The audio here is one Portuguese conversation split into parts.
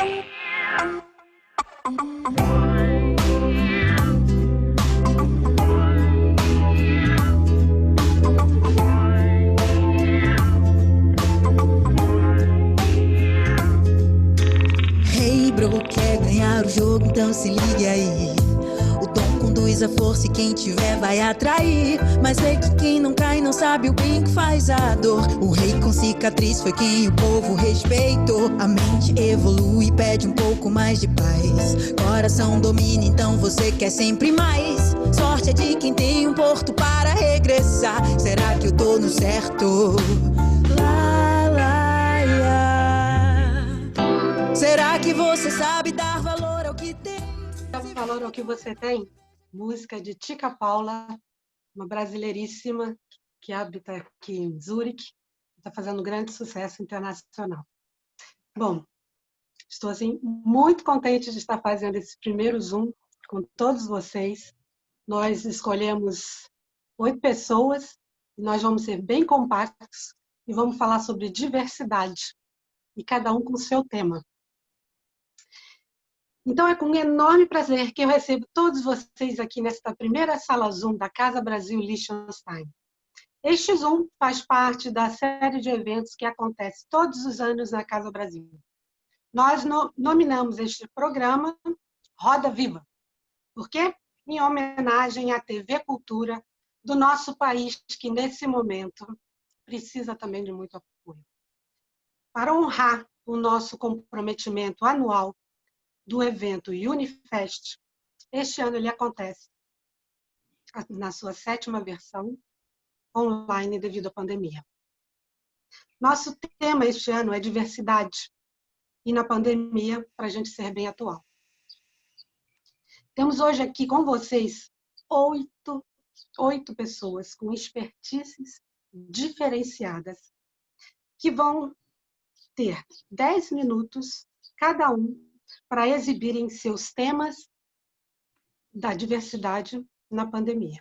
Hey bro, quer ganhar o jogo, então se ligue aí. O dom conduz a força e quem tiver vai atrair. Mas sei que quem não cai não sabe o bem que faz a dor. O rei com cicatriz foi quem o povo respeitou. A mente evolui e pede um pouco mais de paz. Coração domina, então você quer sempre mais. Sorte é de quem tem um porto para regressar. Será que eu tô no certo? Lá, lá, lá. Será que você sabe dar valor ao que tem? Dar valor ao que você tem? Música de Tica Paula, uma brasileiríssima que habita aqui em Zurique, está fazendo grande sucesso internacional. Bom, estou assim, muito contente de estar fazendo esse primeiro Zoom com todos vocês. Nós escolhemos 8 pessoas, e nós vamos ser bem compactos e vamos falar sobre diversidade, e cada um com o seu tema. Então, é com um enorme prazer que eu recebo todos vocês aqui nesta primeira sala Zoom da Casa Brasil Liechtenstein. Este Zoom faz parte da série de eventos que acontece todos os anos na Casa Brasil. Nós nominamos este programa Roda Viva. Por quê? Em homenagem à TV Cultura do nosso país, que nesse momento precisa também de muito apoio. Para honrar o nosso comprometimento anual do evento Unifest, este ano ele acontece na sua 7ª versão, online devido à pandemia. Nosso tema este ano é diversidade, e na pandemia, para a gente ser bem atual. Temos hoje aqui com vocês 8 pessoas com expertises diferenciadas, que vão ter 10 minutos cada um para exibirem seus temas da diversidade na pandemia.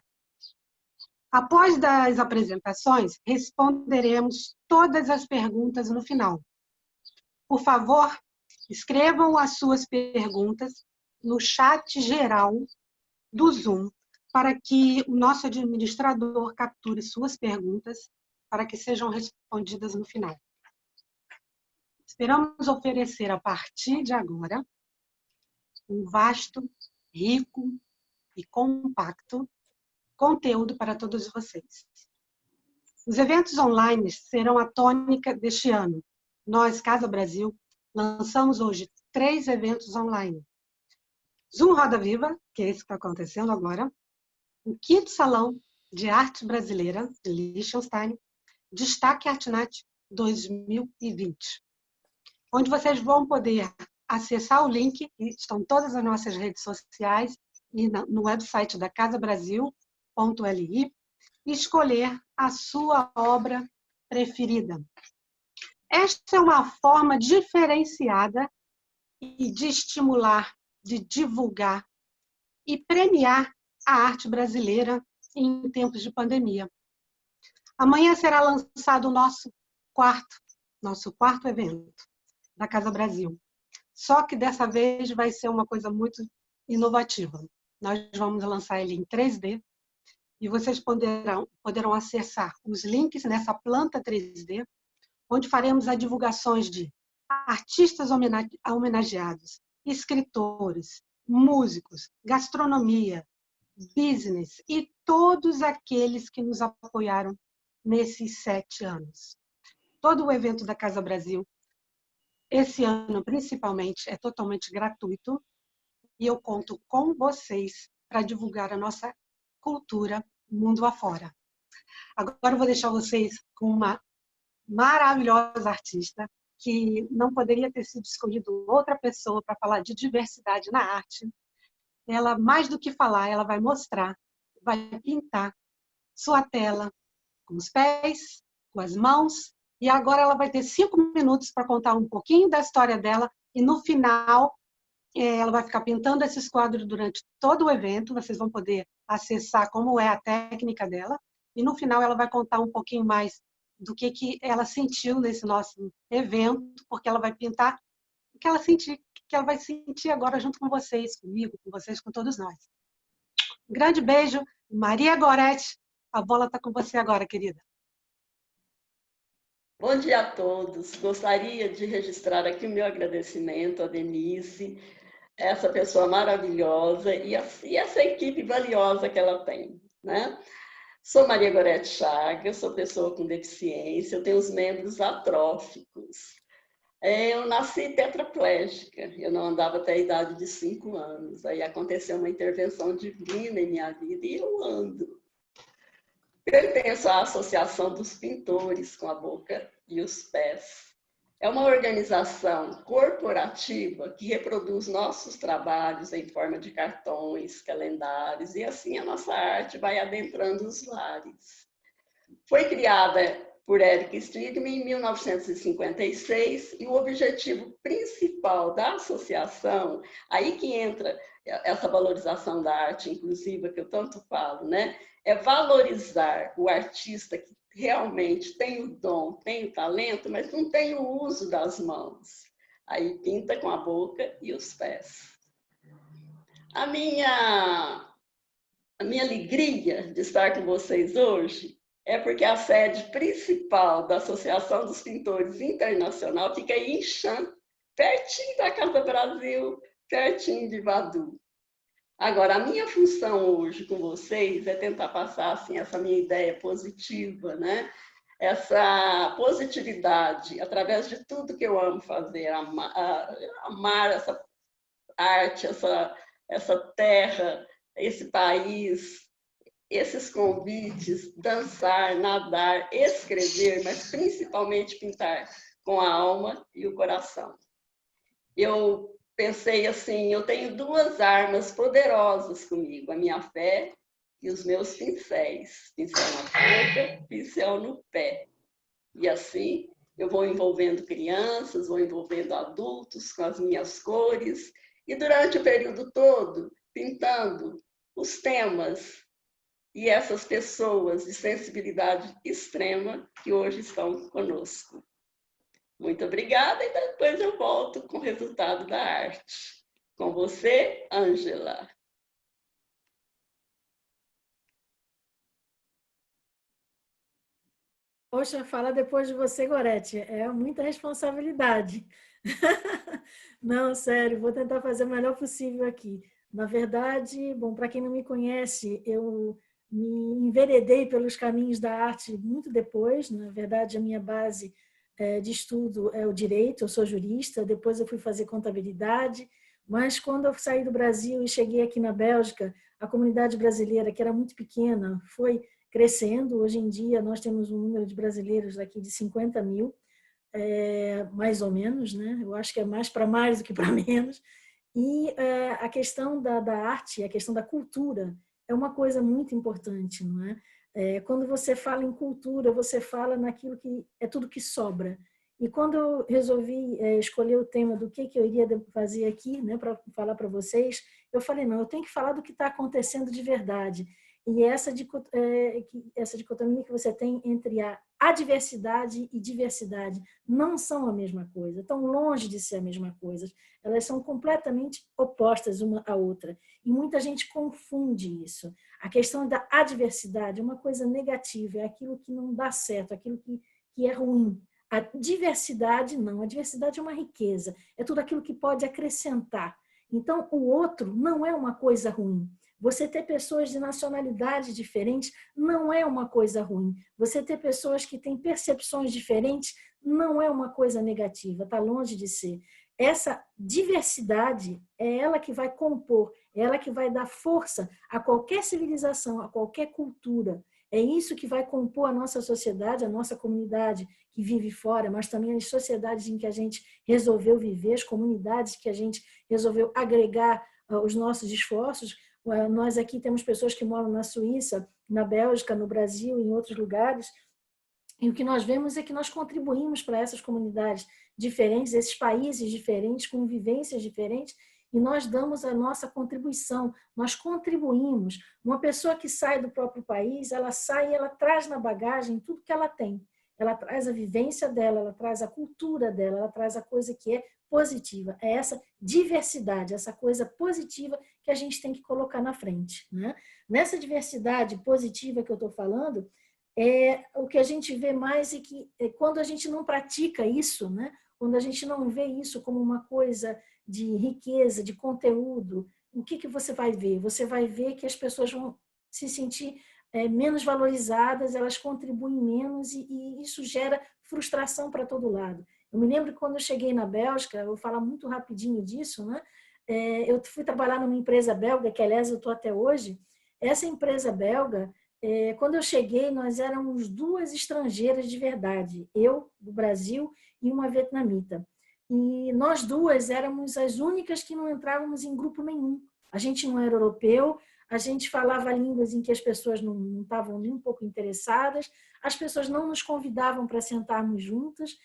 Após as apresentações, responderemos todas as perguntas no final. Por favor, escrevam as suas perguntas no chat geral do Zoom, para que o nosso administrador capture suas perguntas, para que sejam respondidas no final. Esperamos oferecer, a partir de agora, um vasto, rico e compacto conteúdo para todos vocês. Os eventos online serão a tônica deste ano. Nós, Casa Brasil, lançamos hoje 3 eventos online. Zoom Roda Viva, que é esse que está acontecendo agora, o 5º Salão de Arte Brasileira de Liechtenstein, Destaque ArtNat 2020, onde vocês vão poder acessar o link, que estão todas as nossas redes sociais e no website da casabrasil.li, e escolher a sua obra preferida. Esta é uma forma diferenciada de estimular, de divulgar e premiar a arte brasileira em tempos de pandemia. Amanhã será lançado o nosso quarto evento da Casa Brasil. Só que dessa vez vai ser uma coisa muito inovativa. Nós vamos lançar ele em 3D e vocês poderão acessar os links nessa planta 3D, onde faremos as divulgações de artistas homenageados, escritores, músicos, gastronomia, business e todos aqueles que nos apoiaram nesses 7 anos. Todo o evento da Casa Brasil, esse ano principalmente, é totalmente gratuito e eu conto com vocês para divulgar a nossa cultura mundo afora. Agora eu vou deixar vocês com uma maravilhosa artista que não poderia ter sido escolhido outra pessoa para falar de diversidade na arte. Ela, mais do que falar, ela vai mostrar, vai pintar sua tela com os pés, com as mãos, e agora ela vai ter 5 minutos para contar um pouquinho da história dela, e no final ela vai ficar pintando esses quadros durante todo o evento, vocês vão poder acessar como é a técnica dela, e no final ela vai contar um pouquinho mais do que ela sentiu nesse nosso evento, porque ela vai pintar o que ela sentiu, que ela vai sentir agora junto com vocês, comigo, com vocês, com todos nós. Um grande beijo. Maria Gorete, a bola está com você agora, querida. Bom dia a todos. Gostaria de registrar aqui o meu agradecimento à Denise, essa pessoa maravilhosa e essa equipe valiosa que ela tem, né? Sou Maria Gorete Chagas, sou pessoa com deficiência, eu tenho os membros atróficos. Eu nasci tetraplégica, eu não andava até a idade de 5 anos. Aí aconteceu uma intervenção divina em minha vida e eu ando. Pertenço à Associação dos Pintores com a Boca e os Pés. É uma organização corporativa que reproduz nossos trabalhos em forma de cartões, calendários, e assim a nossa arte vai adentrando os lares. Foi criada por Eric Stigman em 1956 e o objetivo principal da associação, aí que entra essa valorização da arte inclusiva que eu tanto falo, né? É valorizar o artista que realmente tem o dom, tem o talento, mas não tem o uso das mãos. Aí pinta com a boca e os pés. A minha alegria de estar com vocês hoje é porque a sede principal da Associação dos Pintores Internacional fica em Ixã, pertinho da Casa Brasil, pertinho de Vadu. Agora, a minha função hoje com vocês é tentar passar assim, essa minha ideia positiva, né? Essa positividade, através de tudo que eu amo fazer, amar essa arte, essa terra, esse país, esses convites, dançar, nadar, escrever, mas principalmente pintar com a alma e o coração. Eu pensei assim, eu tenho 2 armas poderosas comigo, a minha fé e os meus pincéis. Pincel na boca, pincel no pé. E assim, eu vou envolvendo crianças, vou envolvendo adultos com as minhas cores, e durante o período todo, pintando os temas e essas pessoas de sensibilidade extrema que hoje estão conosco. Muito obrigada e depois eu volto com o resultado da arte. Com você, Ângela. Poxa, fala depois de você, Gorete. É muita responsabilidade. Não, sério, vou tentar fazer o melhor possível aqui. Na verdade, bom, para quem não me conhece, eu me enveredei pelos caminhos da arte muito depois. Na verdade, a minha base de estudo é o direito, eu sou jurista, depois eu fui fazer contabilidade, mas quando eu saí do Brasil e cheguei aqui na Bélgica, a comunidade brasileira, que era muito pequena, foi crescendo. Hoje em dia nós temos um número de brasileiros daqui de 50 mil, mais ou menos, né? Eu acho que é mais para mais do que para menos. E a questão da arte, a questão da cultura é uma coisa muito importante, não é? Quando você fala em cultura, você fala naquilo que é tudo que sobra. E quando eu resolvi escolher o tema do que eu iria fazer aqui, né, para falar para vocês, eu falei, não, eu tenho que falar do que está acontecendo de verdade. E essa dicotomia que você tem entre a adversidade e diversidade não são a mesma coisa, estão longe de ser a mesma coisa. Elas são completamente opostas uma à outra. E muita gente confunde isso. A questão da adversidade é uma coisa negativa, é aquilo que não dá certo, aquilo que é ruim. A diversidade não, a diversidade é uma riqueza, é tudo aquilo que pode acrescentar. Então, o outro não é uma coisa ruim. Você ter pessoas de nacionalidades diferentes não é uma coisa ruim. Você ter pessoas que têm percepções diferentes não é uma coisa negativa, está longe de ser. Essa diversidade é ela que vai compor, é ela que vai dar força a qualquer civilização, a qualquer cultura. É isso que vai compor a nossa sociedade, a nossa comunidade que vive fora, mas também as sociedades em que a gente resolveu viver, as comunidades que a gente resolveu agregar os nossos esforços. Nós aqui temos pessoas que moram na Suíça, na Bélgica, no Brasil, em outros lugares, e o que nós vemos é que nós contribuímos para essas comunidades diferentes, esses países diferentes, com vivências diferentes, e nós damos a nossa contribuição, nós contribuímos. Uma pessoa que sai do próprio país, ela sai e ela traz na bagagem tudo que ela tem. Ela traz a vivência dela, ela traz a cultura dela, ela traz a coisa que é positiva, é essa diversidade, essa coisa positiva que a gente tem que colocar na frente, né? Nessa diversidade positiva que eu estou falando, o que a gente vê mais é que quando a gente não pratica isso, né? Quando a gente não vê isso como uma coisa de riqueza, de conteúdo, o que você vai ver? Você vai ver que as pessoas vão se sentir menos valorizadas, elas contribuem menos e isso gera frustração para todo lado. Eu me lembro que quando eu cheguei na Bélgica, eu vou falar muito rapidinho disso, né? Eu fui trabalhar numa empresa belga, que aliás eu estou até hoje. Essa empresa belga, quando eu cheguei, nós éramos 2 estrangeiras de verdade, eu do Brasil e uma vietnamita. E nós 2 éramos as únicas que não entrávamos em grupo nenhum. A gente não era europeu, a gente falava línguas em que as pessoas não estavam nem um pouco interessadas, as pessoas não nos convidavam para sentarmos juntas,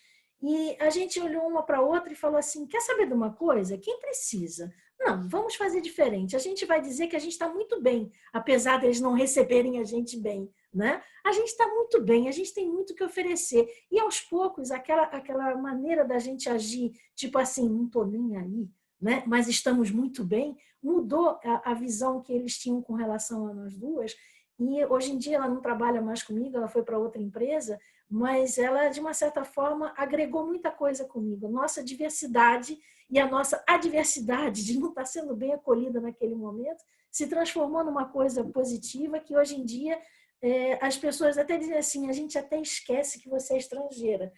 e a gente olhou uma para a outra e falou assim, quer saber de uma coisa? Quem precisa? Não, vamos fazer diferente. A gente vai dizer que a gente está muito bem, apesar deles não receberem a gente bem, né? A gente está muito bem, a gente tem muito que oferecer. E aos poucos, aquela maneira da gente agir, tipo assim, não estou nem aí, né? Mas estamos muito bem, mudou a visão que eles tinham com relação a nós 2. E hoje em dia ela não trabalha mais comigo, ela foi para outra empresa, mas ela, de uma certa forma, agregou muita coisa comigo. Nossa diversidade e a nossa adversidade de não estar sendo bem acolhida naquele momento se transformou numa coisa positiva que hoje em dia as pessoas até dizem assim, a gente até esquece que você é estrangeira.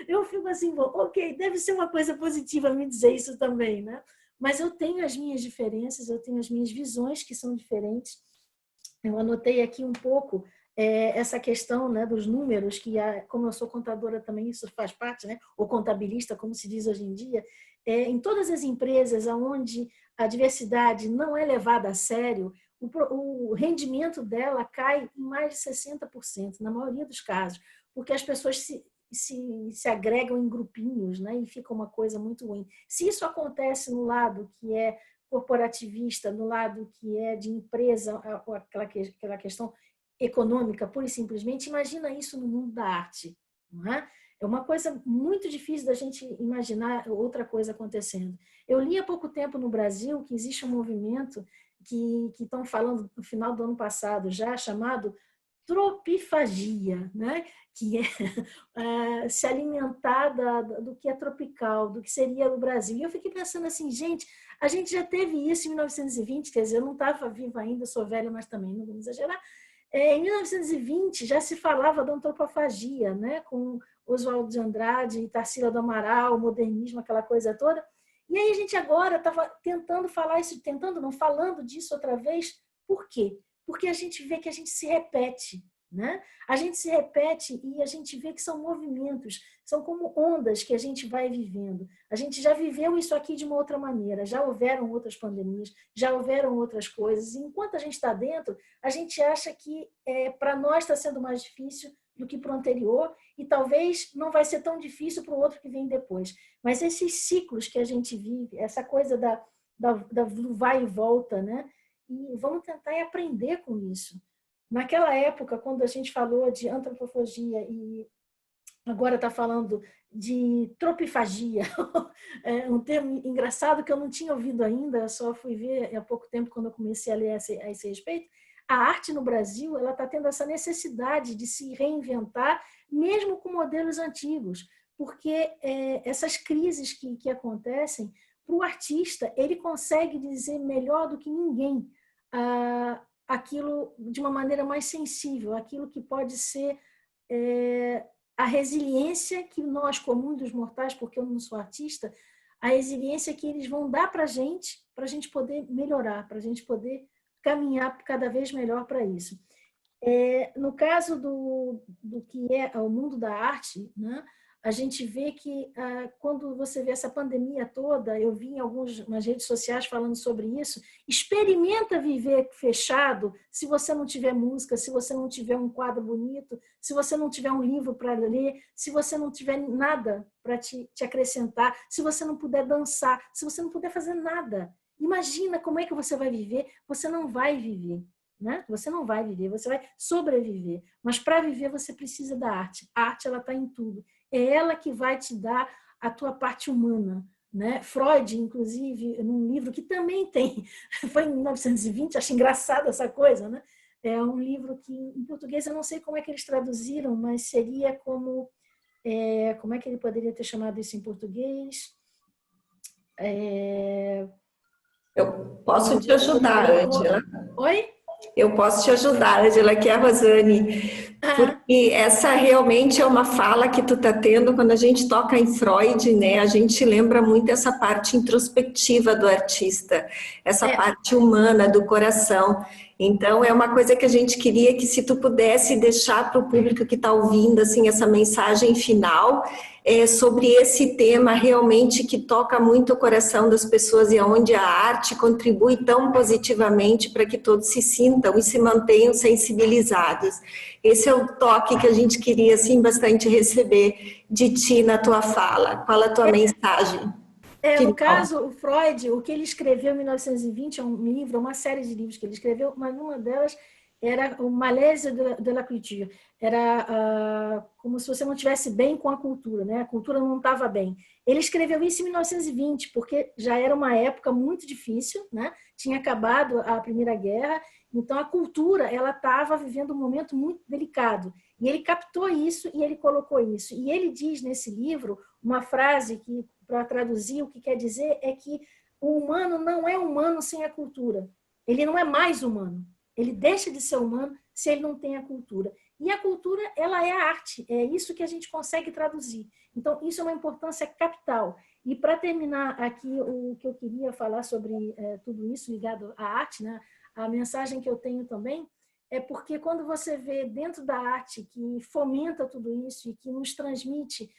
Eu fico assim, ok, deve ser uma coisa positiva me dizer isso também, né? Mas eu tenho as minhas diferenças, eu tenho as minhas visões que são diferentes. Eu anotei aqui um pouco essa questão, né, dos números, que como eu sou contadora também, isso faz parte, né, ou contabilista, como se diz hoje em dia, em todas as empresas onde a diversidade não é levada a sério, o rendimento dela cai em mais de 60%, na maioria dos casos, porque as pessoas se agregam em grupinhos, né, e fica uma coisa muito ruim. Se isso acontece no lado que é corporativista, no lado que é de empresa, aquela questão econômica, pura e simplesmente, imagina isso no mundo da arte. Não é? É uma coisa muito difícil da gente imaginar outra coisa acontecendo. Eu li há pouco tempo no Brasil que existe um movimento que estão falando no final do ano passado já, chamado tropifagia, né? Que é se alimentar do que é tropical, do que seria o Brasil. E eu fiquei pensando assim, gente, a gente já teve isso em 1920, quer dizer, eu não estava viva ainda, sou velha, mas também não vamos exagerar. Em 1920 já se falava da antropofagia, né? Com Oswaldo de Andrade, Tarsila do Amaral, o modernismo, aquela coisa toda. E aí a gente agora estava tentando falar isso, falando disso outra vez. Por quê? Porque a gente vê que a gente se repete, né? A gente se repete e a gente vê que são movimentos, são como ondas que a gente vai vivendo. A gente já viveu isso aqui de uma outra maneira, já houveram outras pandemias, já houveram outras coisas. E enquanto a gente está dentro, a gente acha que para nós está sendo mais difícil do que para o anterior e talvez não vai ser tão difícil para o outro que vem depois. Mas esses ciclos que a gente vive, essa coisa do vai e volta, né? E vamos tentar aprender com isso. Naquela época, quando a gente falou de antropofagia e agora está falando de tropifagia, é um termo engraçado que eu não tinha ouvido ainda, só fui ver há pouco tempo quando eu comecei a ler a esse respeito. A arte no Brasil ela está tendo essa necessidade de se reinventar, mesmo com modelos antigos, porque essas crises que acontecem, para o artista, ele consegue dizer melhor do que ninguém aquilo de uma maneira mais sensível, aquilo que pode ser a resiliência que nós, comuns dos mortais, porque eu não sou artista, a resiliência que eles vão dar para a gente poder melhorar, para a gente poder caminhar cada vez melhor para isso. No caso do que é o mundo da arte, né, a gente vê que quando você vê essa pandemia toda, eu vi em algumas redes sociais falando sobre isso, experimenta viver fechado se você não tiver música, se você não tiver um quadro bonito, se você não tiver um livro para ler, se você não tiver nada para te acrescentar, se você não puder dançar, se você não puder fazer nada. Imagina como é que você vai viver. Você não vai viver, né? Você não vai viver, você vai sobreviver. Mas para viver você precisa da arte. A arte ela está em tudo. É ela que vai te dar a tua parte humana, né? Freud, inclusive, num livro que também tem, foi em 1920, acho engraçado essa coisa, né? É um livro que, em português, eu não sei como é que eles traduziram, mas seria como... como é que ele poderia ter chamado isso em português? Eu posso te ajudar, Ângela. Oi? Eu posso te ajudar, Ângela, que é a Rosane, porque essa realmente é uma fala que tu tá tendo quando a gente toca em Freud, né? A gente lembra muito essa parte introspectiva do artista, essa parte humana do coração. Então, é uma coisa que a gente queria que, se tu pudesse deixar para o público que está ouvindo, assim, essa mensagem final, sobre esse tema realmente que toca muito o coração das pessoas e onde a arte contribui tão positivamente para que todos se sintam e se mantenham sensibilizados. Esse é o toque que a gente queria, assim, bastante receber de ti na tua fala. Qual a tua mensagem? No caso, o Freud, o que ele escreveu em 1920 é um livro, uma série de livros que ele escreveu, mas uma delas era o Malaise de la Culture. Era como se você não estivesse bem com a cultura, né? A cultura não estava bem. Ele escreveu isso em 1920, porque já era uma época muito difícil, né? Tinha acabado a Primeira Guerra, então a cultura ela estava vivendo um momento muito delicado. E ele captou isso e ele colocou isso. E ele diz nesse livro uma frase que, para traduzir, o que quer dizer é que o humano não é humano sem a cultura. Ele não é mais humano. Ele deixa de ser humano se ele não tem a cultura. E a cultura, ela é a arte. É isso que a gente consegue traduzir. Então, isso é uma importância capital. E, para terminar aqui, o que eu queria falar sobre tudo isso ligado à arte, né? A mensagem que eu tenho também é porque quando você vê dentro da arte que fomenta tudo isso e que nos transmite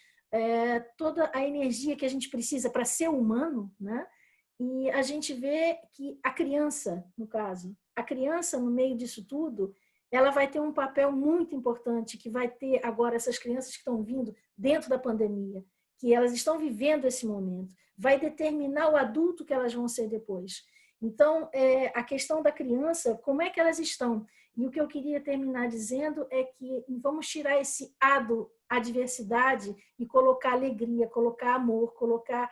toda a energia que a gente precisa para ser humano, né? E a gente vê que a criança, no caso, a criança no meio disso tudo, ela vai ter um papel muito importante, que vai ter agora essas crianças que estão vindo dentro da pandemia, que elas estão vivendo esse momento, vai determinar o adulto que elas vão ser depois. Então, a questão da criança, como é que elas estão? E o que eu queria terminar dizendo é que vamos tirar esse a diversidade e colocar alegria, colocar amor, colocar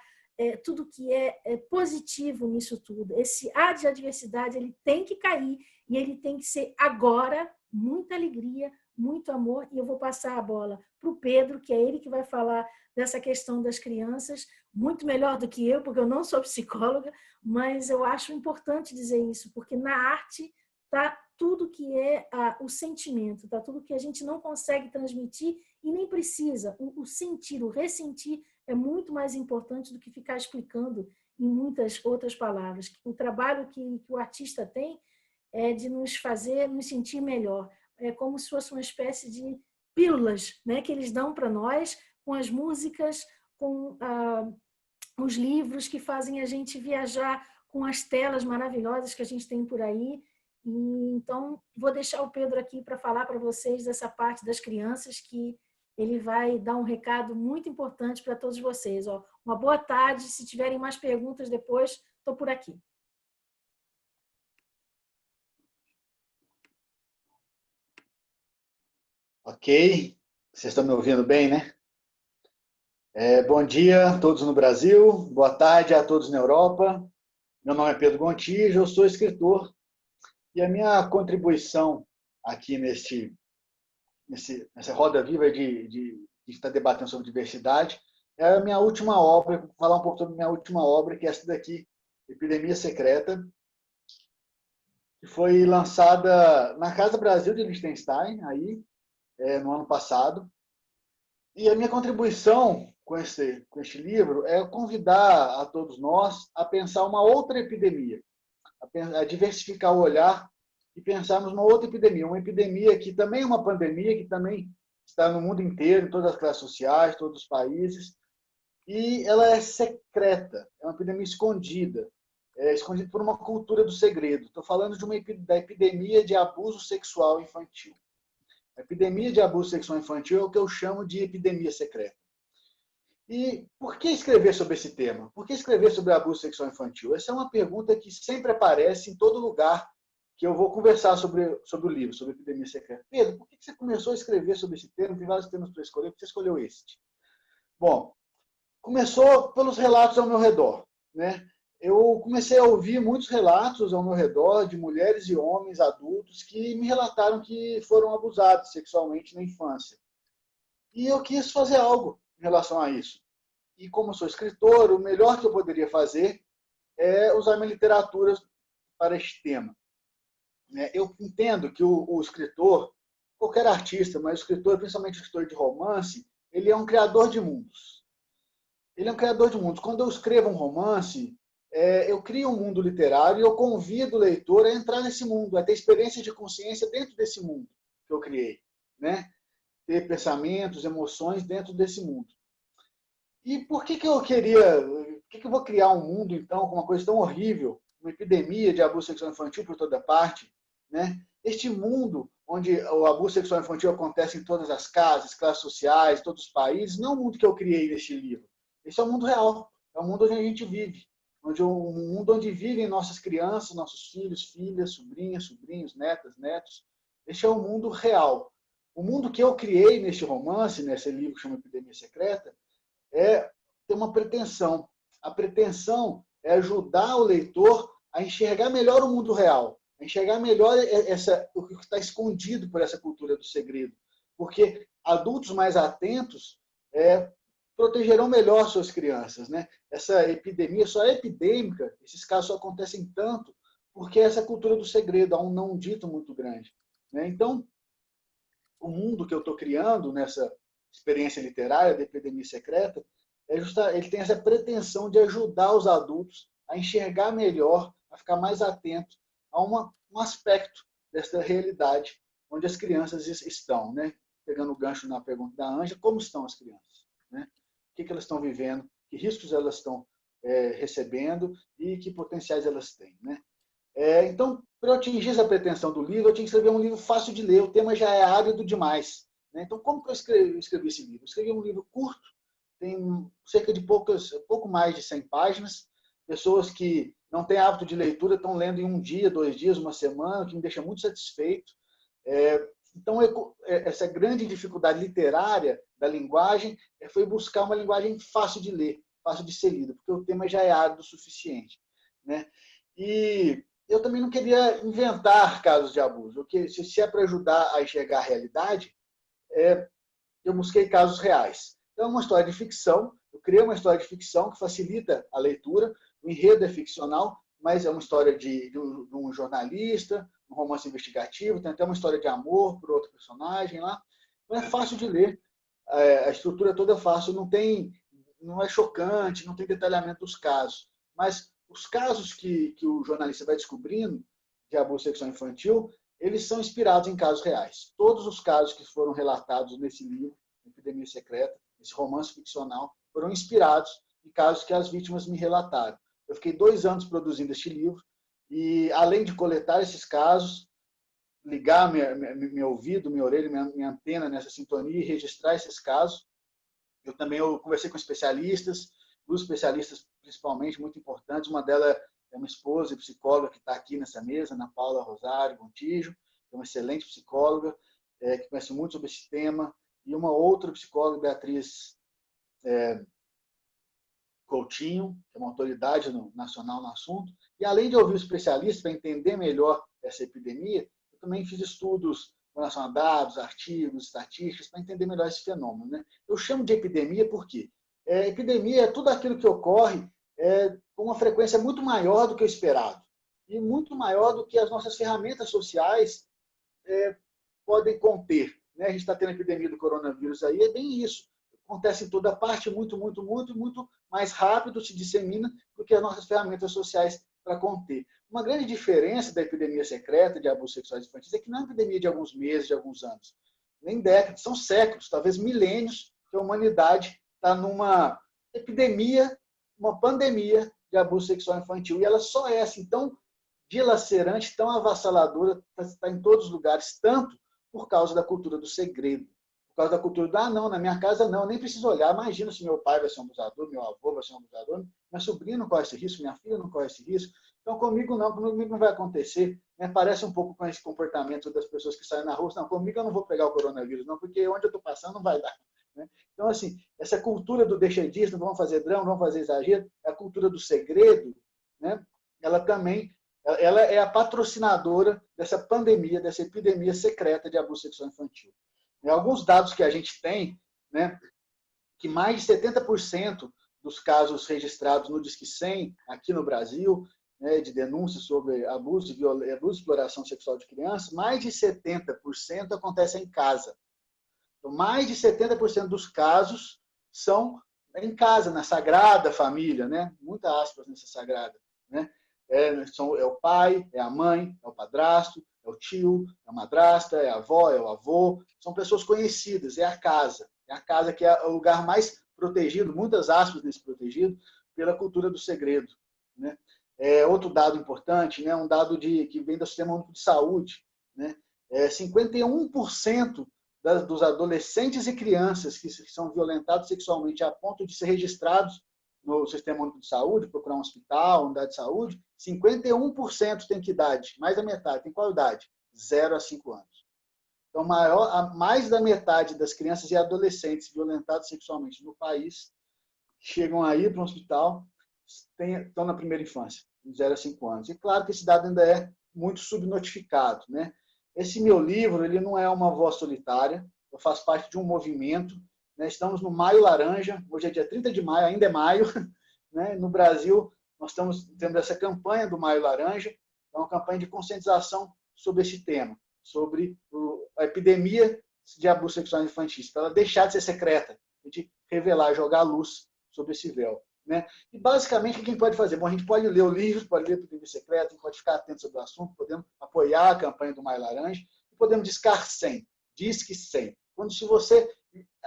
tudo que é positivo nisso tudo. Esse A de adversidade, ele tem que cair e ele tem que ser agora muita alegria, muito amor. E eu vou passar a bola para o Pedro, que é ele que vai falar dessa questão das crianças, muito melhor do que eu, porque eu não sou psicóloga, mas eu acho importante dizer isso, porque na arte está tudo que é o sentimento, está tudo que a gente não consegue transmitir e nem precisa. O sentir, o ressentir é muito mais importante do que ficar explicando em muitas outras palavras. O trabalho que o artista tem é de nos fazer nos sentir melhor. É como se fosse uma espécie de pílulas, né, que eles dão para nós com as músicas, com os livros que fazem a gente viajar, com as telas maravilhosas que a gente tem por aí. E, então, vou deixar o Pedro aqui para falar para vocês dessa parte das crianças, que ele vai dar um recado muito importante para todos vocês. Uma boa tarde. Se tiverem mais perguntas depois, estou por aqui. Ok. Vocês estão me ouvindo bem, né? Bom dia a todos no Brasil. Boa tarde a todos na Europa. Meu nome é Pedro Gontijo, eu sou escritor. E a minha contribuição aqui nessa roda viva de estar debatendo sobre diversidade é a minha última obra. Vou falar um pouco sobre a minha última obra, que é essa daqui, Epidemia Secreta, que foi lançada na Casa Brasil de Liechtenstein, aí, no ano passado. E a minha contribuição com este livro é convidar a todos nós a pensar uma outra epidemia, a diversificar o olhar e pensarmos numa outra epidemia, uma epidemia que também é uma pandemia, que também está no mundo inteiro, em todas as classes sociais, todos os países, e ela é secreta, é uma epidemia escondida, escondida por uma cultura do segredo. Estou falando da epidemia de abuso sexual infantil. A epidemia de abuso sexual infantil é o que eu chamo de epidemia secreta. E por que escrever sobre esse tema? Por que escrever sobre abuso sexual infantil? Essa é uma pergunta que sempre aparece em todo lugar que eu vou conversar sobre o livro, sobre epidemia secreta. Pedro, por que você começou a escrever sobre esse tema? Tem vários temas para escolher, por que você escolheu este? Bom, começou pelos relatos ao meu redor, né? Eu comecei a ouvir muitos relatos ao meu redor de mulheres e homens adultos que me relataram que foram abusados sexualmente na infância. E eu quis fazer algo em relação a isso. E como eu sou escritor, o melhor que eu poderia fazer é usar minha literatura para este tema. Eu entendo que o escritor, qualquer artista, mas o escritor, principalmente o escritor de romance, ele é um criador de mundos. Ele é um criador de mundos. Quando eu escrevo um romance, eu crio um mundo literário e eu convido o leitor a entrar nesse mundo, a ter experiência de consciência dentro desse mundo que eu criei, né? Ter pensamentos, emoções dentro desse mundo. E por que eu vou criar um mundo, então, com uma coisa tão horrível, uma epidemia de abuso sexual infantil por toda parte, né? Este mundo onde o abuso sexual infantil acontece em todas as casas, classes sociais, todos os países, não é um mundo que eu criei neste livro. Esse é o mundo real, é o mundo onde a gente vive, um mundo onde vivem nossas crianças, nossos filhos, filhas, sobrinhas, sobrinhos, netas, netos. Este é o mundo real. O mundo que eu criei neste romance, nesse livro que chama Epidemia Secreta, tem uma pretensão. A pretensão é ajudar o leitor a enxergar melhor o mundo real, a enxergar melhor o que está escondido por essa cultura do segredo. Porque adultos mais atentos protegerão melhor suas crianças, né? Essa epidemia só é epidêmica, esses casos só acontecem tanto porque essa cultura do segredo, há um não dito muito grande, né? Então, o mundo que eu estou criando nessa experiência literária da Epidemia Secreta, ele tem essa pretensão de ajudar os adultos a enxergar melhor, a ficar mais atento a um aspecto dessa realidade onde as crianças estão, né? Pegando o gancho na pergunta da Ângela, como estão as crianças, né? O que elas estão vivendo, que riscos elas estão recebendo e que potenciais elas têm, né? Então, para eu atingir essa pretensão do livro, eu tinha que escrever um livro fácil de ler, o tema já é árido demais, né? Então, como que eu escrevi esse livro? Eu escrevi um livro curto, tem cerca de pouco mais de 100 páginas, pessoas que não têm hábito de leitura estão lendo em um dia, 2 dias, uma semana, o que me deixa muito satisfeito. Então, essa grande dificuldade literária da linguagem foi buscar uma linguagem fácil de ler, fácil de ser lida, porque o tema já é árido o suficiente, né? E eu também não queria inventar casos de abuso. Se é para ajudar a enxergar a realidade, eu busquei casos reais. Então, é uma história de ficção. Eu criei uma história de ficção que facilita a leitura. O enredo é ficcional, mas é uma história de um jornalista, um romance investigativo, tem até uma história de amor por outro personagem lá. Então, é fácil de ler. A estrutura toda é fácil, não é chocante, não tem detalhamento dos casos. Mas os casos que o jornalista vai descobrindo de abuso sexual infantil, eles são inspirados em casos reais. Todos os casos que foram relatados nesse livro, Epidemia Secreta, esse romance ficcional, foram inspirados em casos que as vítimas me relataram. Eu fiquei 2 anos produzindo este livro e, além de coletar esses casos, ligar meu ouvido, minha orelha, minha antena nessa sintonia e registrar esses casos, eu conversei com especialistas, 2 especialistas principalmente muito importantes. Uma delas é uma esposa e psicóloga que está aqui nessa mesa, Ana Paula Rosário Gontijo, que é uma excelente psicóloga, que conhece muito sobre esse tema, e uma outra psicóloga, Beatriz Coutinho, que é uma autoridade nacional no assunto. E além de ouvir os especialistas para entender melhor essa epidemia, eu também fiz estudos com relação a dados, artigos, estatísticas, para entender melhor esse fenômeno, né? Eu chamo de epidemia porque epidemia é tudo aquilo que ocorre com uma frequência muito maior do que o esperado e muito maior do que as nossas ferramentas sociais podem conter, né? A gente está tendo a epidemia do coronavírus aí, é bem isso. Acontece em toda parte, muito mais rápido, se dissemina do que as nossas ferramentas sociais para conter. Uma grande diferença da epidemia secreta de abusos sexuais infantis é que não é uma epidemia de alguns meses, de alguns anos, nem décadas, são séculos, talvez milênios, que a humanidade está numa epidemia, uma pandemia de abuso sexual infantil. E ela só é assim tão dilacerante, tão avassaladora, está em todos os lugares, tanto por causa da cultura do segredo, por causa da cultura do não, na minha casa não, nem preciso olhar, imagina se meu pai vai ser um abusador, meu avô vai ser um abusador, minha sobrinha não corre esse risco, minha filha não corre esse risco, então comigo não vai acontecer. Parece um pouco com esse comportamento das pessoas que saem na rua, não, comigo eu não vou pegar o coronavírus, não, porque onde eu estou passando não vai dar. né? Então, assim, essa cultura do deixa disso, não vamos fazer drama, não vamos fazer exagero, a cultura do segredo, né? Ela também ela é a patrocinadora dessa pandemia, dessa epidemia secreta de abuso sexual infantil. E alguns dados que a gente tem, né, que mais de 70% dos casos registrados no Disque 100 aqui no Brasil, né, de denúncias sobre abuso e exploração sexual de crianças, mais de 70% acontecem em casa. Então, mais de 70% dos casos são em casa, na sagrada família, né? Muitas aspas nessa sagrada, né? É o pai, é a mãe, é o padrasto, é o tio, é a madrasta, é a avó, é o avô. São pessoas conhecidas, é a casa. É a casa que é o lugar mais protegido, muitas aspas nesse protegido, pela cultura do segredo, né? Outro dado importante, né? Um dado que vem do Sistema Único de Saúde, né? 51% dos adolescentes e crianças que são violentados sexualmente a ponto de ser registrados no Sistema Único de Saúde, procurar um hospital, unidade de saúde, 51% tem que idade? Mais da metade. Tem qual idade? 0 a 5 anos. Então, mais da metade das crianças e adolescentes violentados sexualmente no país chegam aí para um hospital, estão na primeira infância, de 0 a 5 anos. E claro que esse dado ainda é muito subnotificado, né? Esse meu livro, ele não é uma voz solitária, eu faço parte de um movimento, né? Estamos no Maio Laranja, hoje é dia 30 de maio, ainda é maio, né? No Brasil, nós temos essa campanha do Maio Laranja, é uma campanha de conscientização sobre esse tema, sobre a epidemia de abuso sexual infantil, para ela deixar de ser secreta, de revelar, jogar luz sobre esse véu, né? E basicamente o que a gente pode fazer? Bom, a gente pode ler o livro, pode ler o Epidemia Secreta, a gente pode ficar atento sobre o assunto, podemos apoiar a campanha do Maio Laranja e podemos discar 100, Disque 100. Quando se você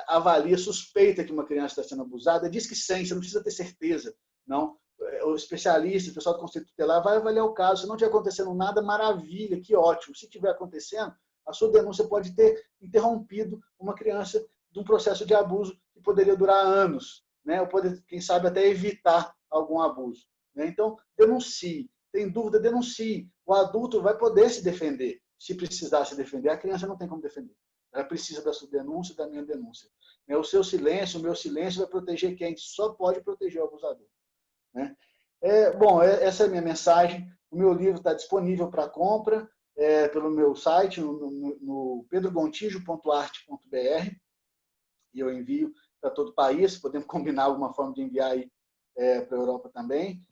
avalia, suspeita que uma criança está sendo abusada, Disque 100, você não precisa ter certeza, não. O especialista, o pessoal do Conselho Tutelar vai avaliar o caso. Se não estiver acontecendo nada, maravilha, que ótimo. Se estiver acontecendo, a sua denúncia pode ter interrompido uma criança de um processo de abuso que poderia durar anos, né? Ou pode, quem sabe, até evitar algum abuso, né? Então, denuncie. Tem dúvida, denuncie. O adulto vai poder se defender, se precisar se defender. A criança não tem como defender. Ela precisa da sua denúncia, da minha denúncia. O seu silêncio, o meu silêncio vai proteger quem? Só pode proteger o abusador, né? Bom, essa é a minha mensagem. O meu livro está disponível para compra pelo meu site, no pedrogontijo.arte.br, e eu envio para todo o país. Podemos combinar alguma forma de enviar aí para a Europa também.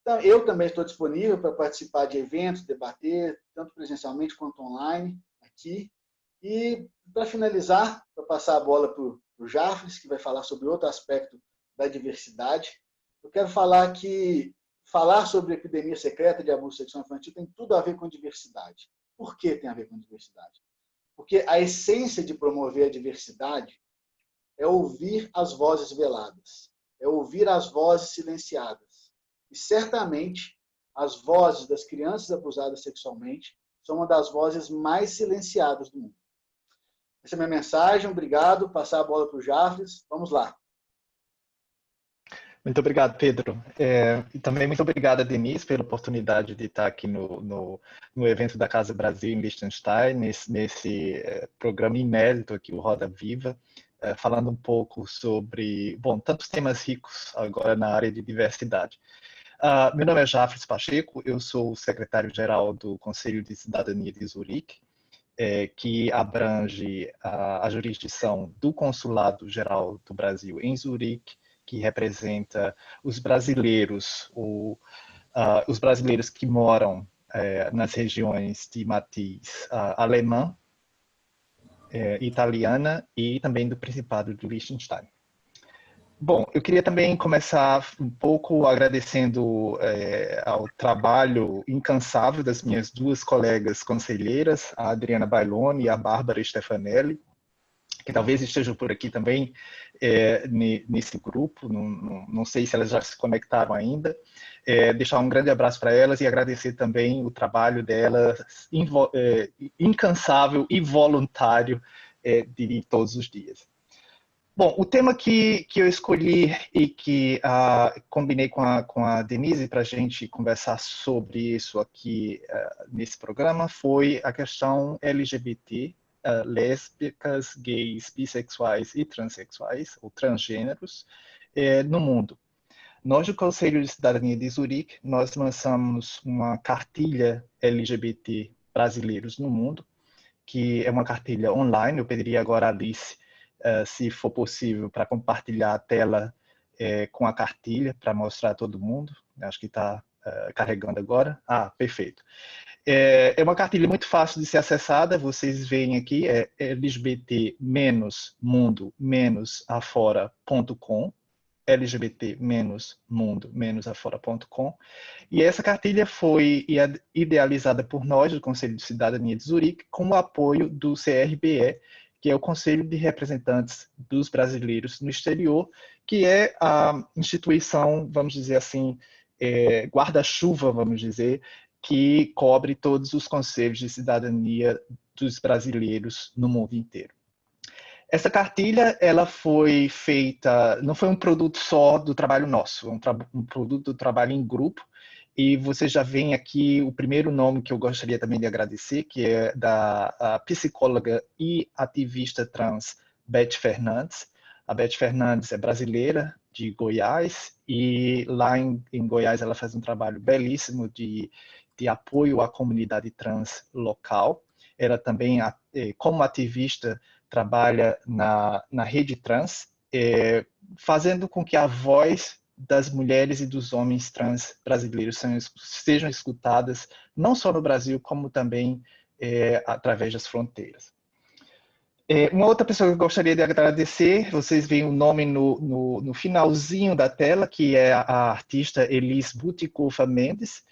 Então, eu também estou disponível para participar de eventos, debater, tanto presencialmente quanto online, aqui. E, para finalizar, para passar a bola para o Jafres, que vai falar sobre outro aspecto da diversidade, eu quero falar que falar sobre a epidemia secreta de abuso sexual infantil tem tudo a ver com diversidade. Por que tem a ver com diversidade? Porque a essência de promover a diversidade é ouvir as vozes veladas, é ouvir as vozes silenciadas. E, certamente, as vozes das crianças abusadas sexualmente são uma das vozes mais silenciadas do mundo. Essa é a minha mensagem. Obrigado. Passar a bola para o Jafres. Vamos lá. Muito obrigado, Pedro. E também muito obrigado a Denise pela oportunidade de estar aqui no evento da Casa Brasil em Liechtenstein, nesse programa inédito aqui, o Roda Viva, falando um pouco sobre, bom, tantos temas ricos agora na área de diversidade. Meu nome é Jafres Pacheco, eu sou o secretário-geral do Conselho de Cidadania de Zurique, que abrange a jurisdição do Consulado-Geral do Brasil em Zurique, que representa os brasileiros, os brasileiros que moram nas regiões de matriz alemã, italiana e também do Principado de Liechtenstein. Bom, eu queria também começar um pouco agradecendo ao trabalho incansável das minhas duas colegas conselheiras, a Adriana Bailoni e a Bárbara Stefanelli, que talvez estejam por aqui também nesse grupo, não sei se elas já se conectaram ainda. Deixar um grande abraço para elas e agradecer também o trabalho delas, incansável e voluntário de todos os dias. Bom, o tema que eu escolhi e que combinei com a Denise para a gente conversar sobre isso aqui nesse programa foi a questão LGBT lésbicas, gays, bissexuais e transexuais, ou transgêneros, no mundo. Nós, do Conselho de Cidadania de Zurique, nós lançamos uma cartilha LGBT brasileiros no mundo, que é uma cartilha online. Eu pediria agora a Alice, se for possível, para compartilhar a tela com a cartilha, para mostrar a todo mundo. Acho que está carregando agora. Ah, perfeito. É uma cartilha muito fácil de ser acessada. Vocês veem aqui, é lgbt-mundo-afora.com, lgbt-mundo-afora.com. E essa cartilha foi idealizada por nós, do Conselho de Cidadania de Zurique, com o apoio do CRBE, que é o Conselho de Representantes dos Brasileiros no Exterior, que é a instituição, vamos dizer assim, guarda-chuva, vamos dizer, que cobre todos os conselhos de cidadania dos brasileiros no mundo inteiro. Essa cartilha, ela foi feita, não foi um produto só do trabalho nosso, um produto do trabalho em grupo, e você já vem aqui o primeiro nome que eu gostaria também de agradecer, que é da psicóloga e ativista trans Beth Fernandes. A Beth Fernandes é brasileira, de Goiás, e lá em Goiás ela faz um trabalho belíssimo de apoio à comunidade trans local. Ela também, como ativista, trabalha na rede trans, fazendo com que a voz das mulheres e dos homens trans brasileiros sejam escutadas, não só no Brasil, como também através das fronteiras. Uma outra pessoa que eu gostaria de agradecer, vocês veem o nome no finalzinho da tela, que é a artista Elis Butikofer Mendes,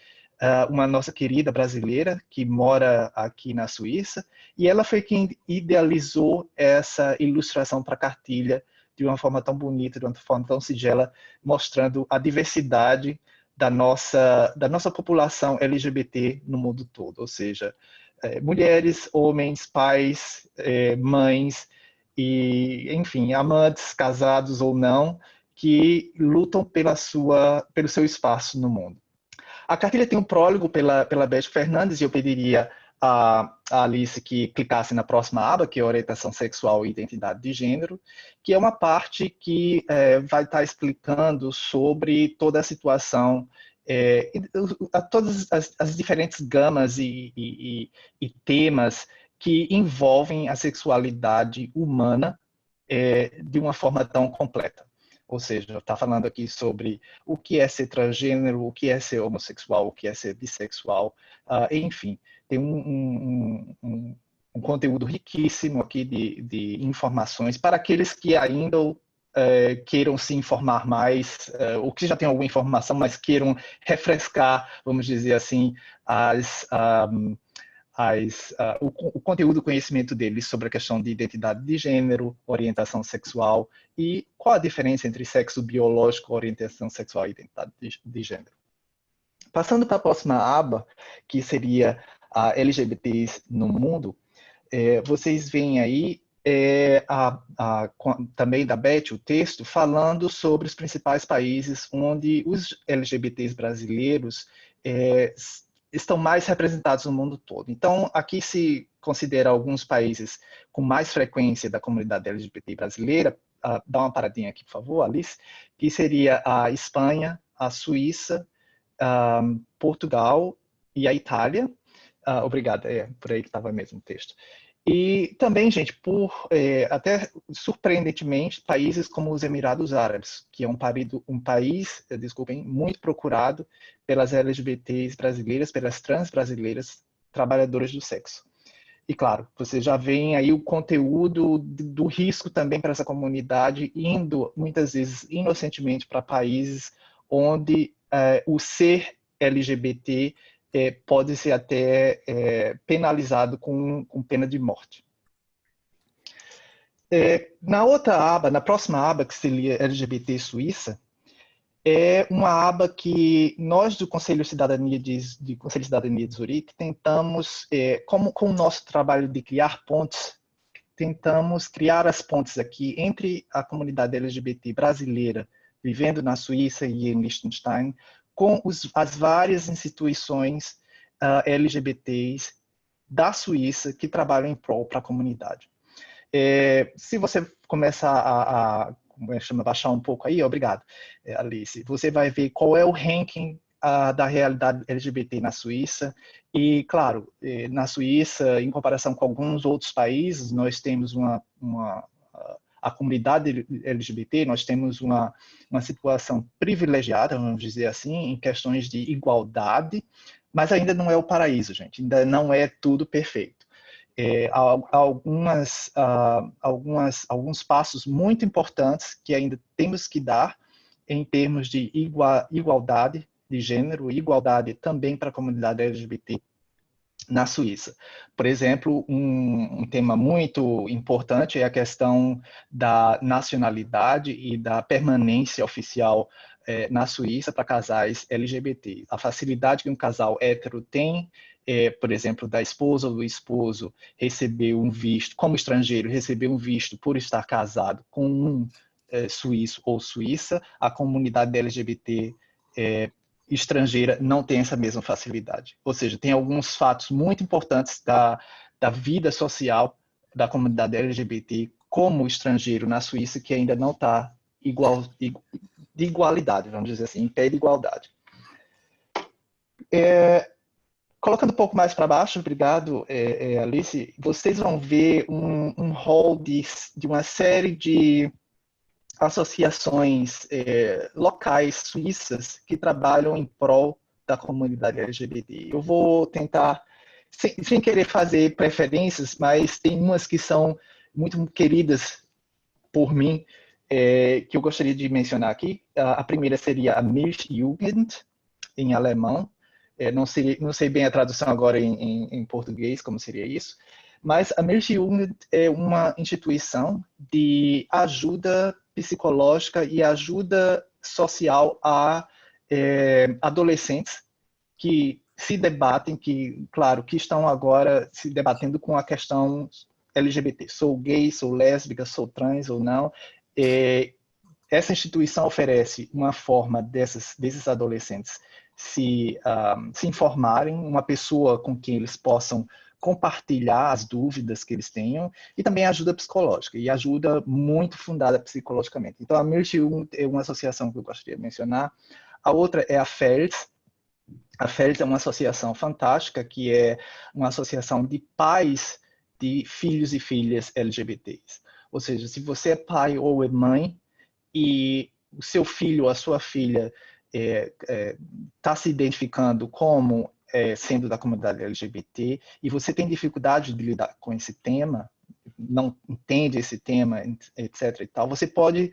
uma nossa querida brasileira que mora aqui na Suíça, e ela foi quem idealizou essa ilustração para a cartilha de uma forma tão bonita, de uma forma tão singela, mostrando a diversidade da nossa população LGBT no mundo todo, ou seja, mulheres, homens, pais, mães, e, enfim, amantes, casados ou não, que lutam pelo seu espaço no mundo. A cartilha tem um prólogo pela Beth Fernandes, e eu pediria a Alice que clicasse na próxima aba, que é orientação sexual e identidade de gênero, que é uma parte que vai estar explicando sobre toda a situação, todas as diferentes gamas e temas que envolvem a sexualidade humana de uma forma tão completa. Ou seja, está falando aqui sobre o que é ser transgênero, o que é ser homossexual, o que é ser bissexual, enfim, tem um conteúdo riquíssimo aqui de informações para aqueles que ainda queiram se informar mais, ou que já têm alguma informação, mas queiram refrescar, vamos dizer assim, o conteúdo, o conhecimento deles sobre a questão de identidade de gênero, orientação sexual e qual a diferença entre sexo biológico, orientação sexual e identidade de gênero. Passando para a próxima aba, que seria a LGBTs no mundo, vocês veem aí também da Beth o texto falando sobre os principais países onde os LGBTs brasileiros estão mais representados no mundo todo. Então, aqui se considera alguns países com mais frequência da comunidade LGBT brasileira. Dá uma paradinha aqui, por favor, Alice, que seria a Espanha, a Suíça, Portugal e a Itália. Obrigado, por aí que estava mesmo o texto. E também, gente, até surpreendentemente, países como os Emirados Árabes, que é um país, desculpem, muito procurado pelas LGBTs brasileiras, pelas trans brasileiras trabalhadoras do sexo. E claro, você já vê aí o conteúdo do risco também para essa comunidade, indo muitas vezes inocentemente para países onde o ser LGBT pode ser até penalizado com pena de morte. Na próxima aba, que seria LGBT Suíça, é uma aba que nós do Conselho de Cidadania de Zurique tentamos, com o nosso trabalho de criar pontes, tentamos criar as pontes aqui entre a comunidade LGBT brasileira vivendo na Suíça e em Liechtenstein, com as várias instituições LGBTs da Suíça que trabalham em prol para a comunidade. Se você começar a baixar um pouco aí, obrigado, Alice, você vai ver qual é o ranking da realidade LGBT na Suíça. E, claro, na Suíça, em comparação com alguns outros países, nós temos a comunidade LGBT, nós temos uma situação privilegiada, vamos dizer assim, em questões de igualdade, mas ainda não é o paraíso, gente, ainda não é tudo perfeito. Alguns passos muito importantes que ainda temos que dar em termos de igualdade de gênero, igualdade também para a comunidade LGBT na Suíça. Por exemplo, um tema muito importante é a questão da nacionalidade e da permanência oficial na Suíça para casais LGBT. A facilidade que um casal hétero tem, por exemplo, da esposa ou do esposo receber um visto, como estrangeiro, receber um visto por estar casado com um suíço ou suíça, a comunidade LGBT estrangeira não tem essa mesma facilidade. Ou seja, tem alguns fatos muito importantes da vida social da comunidade LGBT como estrangeiro na Suíça que ainda não está de igualdade, vamos dizer assim, em pé de igualdade. Colocando um pouco mais para baixo, obrigado, Alice, vocês vão ver um rol de uma série de associações locais suíças que trabalham em prol da comunidade LGBT. Eu vou tentar, sem querer fazer preferências, mas tem umas que são muito queridas por mim, que eu gostaria de mencionar aqui. A primeira seria a Milchjugend, em alemão. Não sei bem a tradução agora em português, como seria isso. Mas a Milchjugend é uma instituição de ajuda psicológica e ajuda social a adolescentes que se debatem, que estão agora se debatendo com a questão LGBT. Sou gay, sou lésbica, sou trans ou não. Essa instituição oferece uma forma desses adolescentes se informarem, uma pessoa com quem eles possam compartilhar as dúvidas que eles tenham, e também ajuda psicológica, e ajuda muito fundada psicologicamente. Então, a Milchjugend é uma associação que eu gostaria de mencionar. A outra é a FELS. A FELS é uma associação fantástica, que é uma associação de pais de filhos e filhas LGBTs. Ou seja, se você é pai ou é mãe, e o seu filho ou a sua filha está se identificando como sendo da comunidade LGBT, e você tem dificuldade de lidar com esse tema, não entende esse tema, etc. e tal, você pode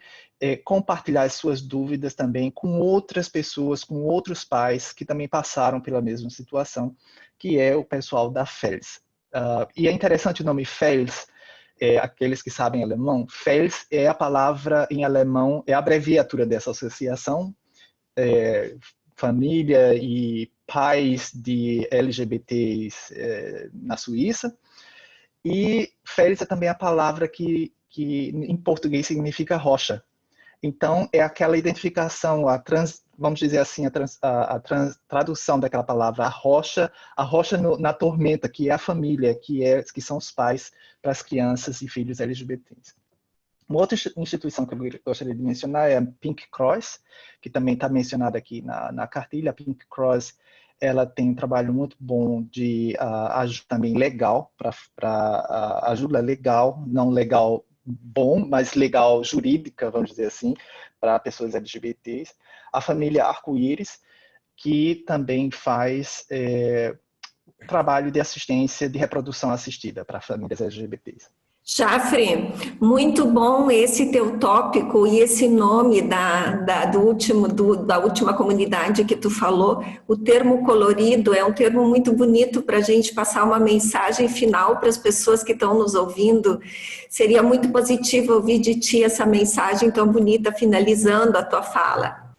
compartilhar as suas dúvidas também com outras pessoas, com outros pais que também passaram pela mesma situação, que é o pessoal da FELS. E é interessante o nome FELS, aqueles que sabem alemão, FELS é a palavra em alemão, é a abreviatura dessa associação, família e pais de LGBTs na Suíça. E FELS é também a palavra que em português significa rocha. Então, é aquela identificação, vamos dizer assim, tradução daquela palavra, a rocha na tormenta, que é a família, que são os pais para as crianças e filhos LGBTs. Uma outra instituição que eu gostaria de mencionar é a Pink Cross, que também está mencionada aqui na cartilha. A Pink Cross, ela tem um trabalho muito bom de ajuda também legal, para ajuda legal, não legal bom, mas legal jurídica, vamos dizer assim, para pessoas LGBTs. A família Arco-Íris, que também faz trabalho de assistência de reprodução assistida para famílias LGBTs. Jafre, muito bom esse teu tópico e esse nome da última comunidade que tu falou. O termo colorido é um termo muito bonito para a gente passar uma mensagem final para as pessoas que estão nos ouvindo. Seria muito positivo ouvir de ti essa mensagem tão bonita finalizando a tua fala.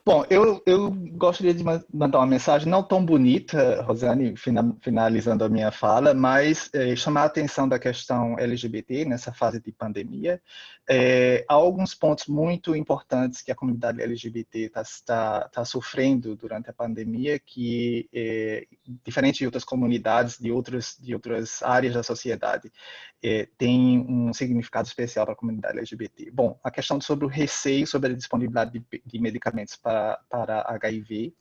Bom, eu gostaria de mandar uma mensagem não tão bonita, Rosane, finalizando a minha fala, mas chamar a atenção da questão LGBT nessa fase de pandemia. Há alguns pontos muito importantes que a comunidade LGBT está sofrendo durante a pandemia, que, diferente de outras comunidades, de outras áreas da sociedade, tem um significado especial para a comunidade LGBT. Bom, a questão sobre o receio sobre a disponibilidade de medicamentos para HIV,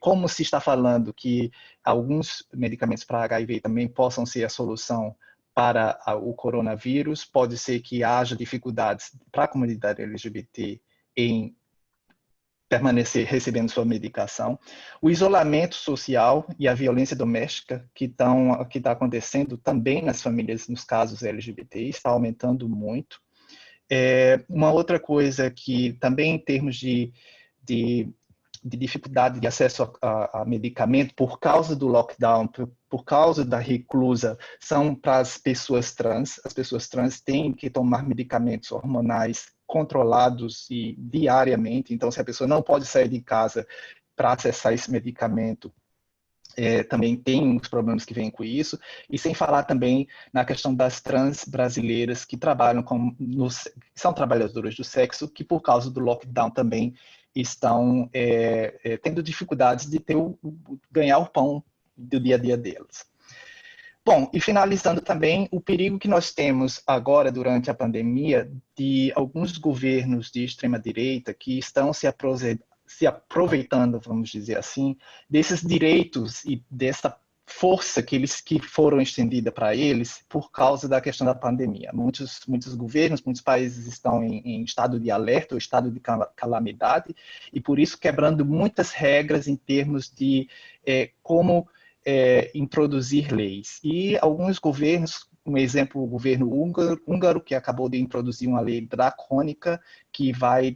como se está falando que alguns medicamentos para HIV também possam ser a solução para o coronavírus, pode ser que haja dificuldades para a comunidade LGBT em permanecer recebendo sua medicação. O isolamento social e a violência doméstica que está acontecendo também nas famílias, nos casos LGBT, está aumentando muito. Uma outra coisa que também em termos de dificuldade de acesso a medicamento por causa do lockdown, por causa da reclusa, são para as pessoas trans. As pessoas trans têm que tomar medicamentos hormonais controlados e diariamente. Então, se a pessoa não pode sair de casa para acessar esse medicamento, também tem uns problemas que vêm com isso, e sem falar também na questão das trans brasileiras que trabalham são trabalhadoras do sexo, que por causa do lockdown também estão tendo dificuldades de ganhar o pão do dia a dia delas. Bom, e finalizando também, o perigo que nós temos agora durante a pandemia de alguns governos de extrema-direita que estão se aproveitando, vamos dizer assim, desses direitos e dessa força que foram estendida para eles por causa da questão da pandemia. Muitos governos, muitos países estão em estado de alerta, ou estado de calamidade, e por isso quebrando muitas regras em termos de como introduzir leis. E alguns governos, um exemplo, o governo húngaro, que acabou de introduzir uma lei dracônica que vai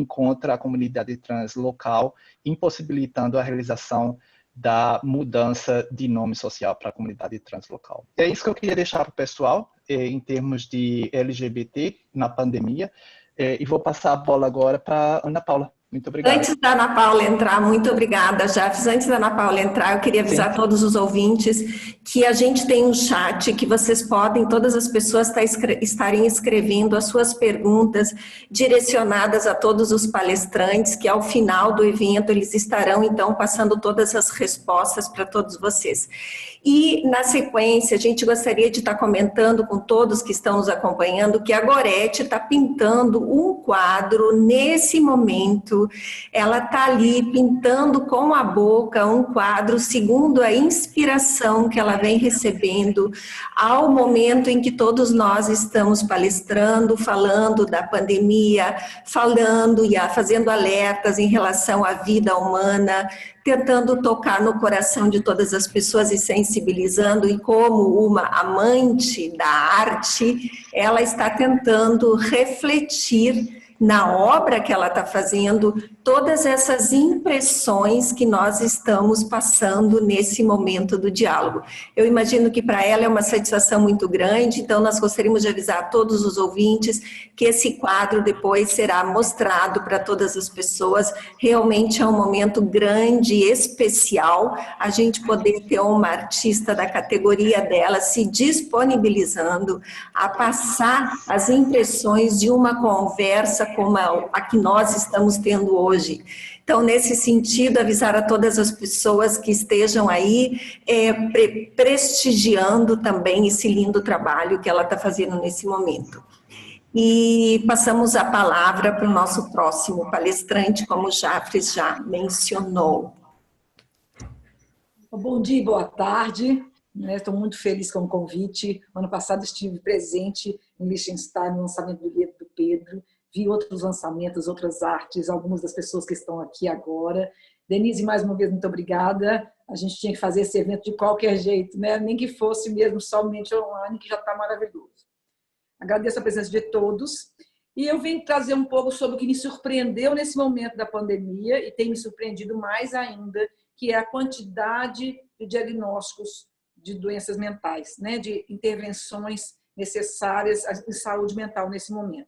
contra a comunidade trans local, impossibilitando a realização da mudança de nome social para a comunidade trans local. É isso que eu queria deixar para o pessoal, em termos de LGBT na pandemia, e vou passar a bola agora para Ana Paula. Muito obrigado. Antes da Ana Paula entrar, muito obrigada, Jafes. Antes da Ana Paula entrar, eu queria avisar a todos os ouvintes que a gente tem um chat que vocês podem, todas as pessoas estarem escrevendo as suas perguntas direcionadas a todos os palestrantes, que ao final do evento eles estarão, então, passando todas as respostas para todos vocês. E, na sequência, a gente gostaria de estar comentando com todos que estão nos acompanhando que a Gorete está pintando um quadro nesse momento. Ela está ali pintando com a boca um quadro segundo a inspiração que ela vem recebendo ao momento em que todos nós estamos palestrando, falando da pandemia, falando e fazendo alertas em relação à vida humana, tentando tocar no coração de todas as pessoas e sensibilizando, e como uma amante da arte, ela está tentando refletir na obra que ela está fazendo, todas essas impressões que nós estamos passando nesse momento do diálogo. Eu imagino que para ela é uma satisfação muito grande, então nós gostaríamos de avisar a todos os ouvintes que esse quadro depois será mostrado para todas as pessoas. Realmente é um momento grande e especial a gente poder ter uma artista da categoria dela se disponibilizando a passar as impressões de uma conversa como a que nós estamos tendo hoje. Então, nesse sentido, avisar a todas as pessoas que estejam aí prestigiando também esse lindo trabalho que ela está fazendo nesse momento. E passamos a palavra para o nosso próximo palestrante, como o Jafres já mencionou. Bom dia e boa tarde. Estou muito feliz com o convite. Ano passado estive presente em Liechtenstein, no lançamento do livro do Pedro. Vi outros lançamentos, outras artes, algumas das pessoas que estão aqui agora. Denise, mais uma vez, muito obrigada. A gente tinha que fazer esse evento de qualquer jeito, né? Nem que fosse mesmo somente online, que já está maravilhoso. Agradeço a presença de todos. E eu vim trazer um pouco sobre o que me surpreendeu nesse momento da pandemia, e tem me surpreendido mais ainda, que é a quantidade de diagnósticos de doenças mentais, né? De intervenções necessárias em saúde mental nesse momento.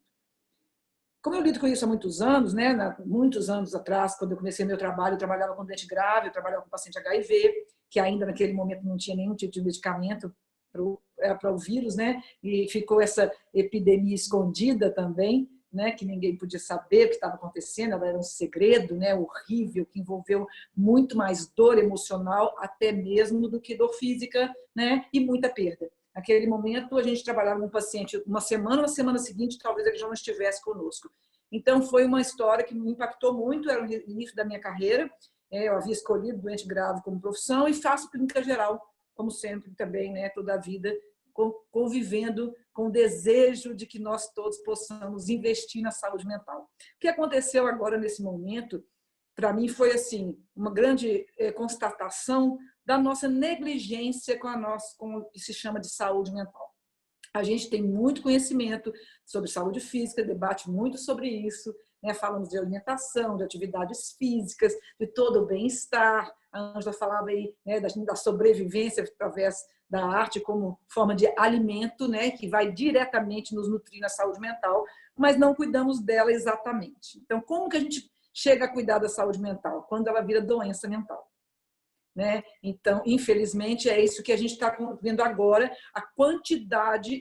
Como eu lido com isso há muitos anos, né? Muitos anos atrás, quando eu comecei meu trabalho, eu trabalhava com doente grave, eu trabalhava com paciente HIV, que ainda naquele momento não tinha nenhum tipo de medicamento para o vírus, né? E ficou essa epidemia escondida também, né? Que ninguém podia saber o que estava acontecendo, ela era um segredo, né? Horrível, que envolveu muito mais dor emocional, até mesmo do que dor física, né? E muita perda. Naquele momento, a gente trabalhava com um paciente uma semana seguinte, talvez ele já não estivesse conosco. Então, foi uma história que me impactou muito, era o início da minha carreira, eu havia escolhido doente grave como profissão e faço clínica geral, como sempre também, né, toda a vida, convivendo com o desejo de que nós todos possamos investir na saúde mental. O que aconteceu agora nesse momento, para mim, foi assim, uma grande constatação da nossa negligência com o que se chama de saúde mental. A gente tem muito conhecimento sobre saúde física, debate muito sobre isso, né? Falamos de alimentação, de atividades físicas, de todo o bem-estar. A Ângela falava aí, né, da sobrevivência através da arte como forma de alimento, né, que vai diretamente nos nutrir na saúde mental, mas não cuidamos dela exatamente. Então, como que a gente chega a cuidar da saúde mental? Quando ela vira doença mental. Né? Então, infelizmente, é isso que a gente está vendo agora, a quantidade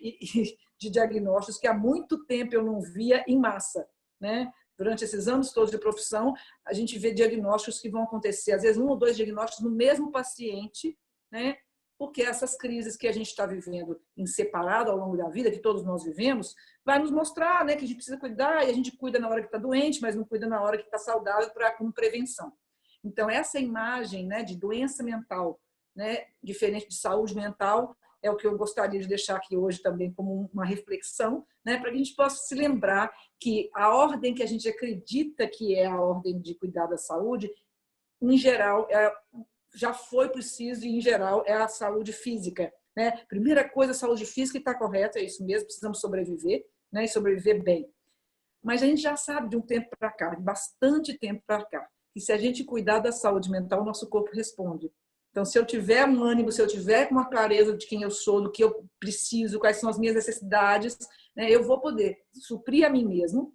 de diagnósticos que há muito tempo eu não via em massa. Né? Durante esses anos todos de profissão, a gente vê diagnósticos que vão acontecer, às vezes 1 ou 2 diagnósticos no mesmo paciente, né? Porque essas crises que a gente está vivendo em separado ao longo da vida, que todos nós vivemos, vai nos mostrar, né, que a gente precisa cuidar, e a gente cuida na hora que está doente, mas não cuida na hora que está saudável como prevenção. Então, essa imagem, né, de doença mental, né, diferente de saúde mental, é o que eu gostaria de deixar aqui hoje também como uma reflexão, né, para que a gente possa se lembrar que a ordem que a gente acredita que é a ordem de cuidar da saúde, em geral, já foi preciso e, em geral, é a saúde física. Né? Primeira coisa, a saúde física está correta, é isso mesmo, precisamos sobreviver, né, e sobreviver bem. Mas a gente já sabe de um tempo para cá, de bastante tempo para cá, que se a gente cuidar da saúde mental, o nosso corpo responde. Então, se eu tiver um ânimo, se eu tiver uma clareza de quem eu sou, do que eu preciso, quais são as minhas necessidades, né, eu vou poder suprir a mim mesmo,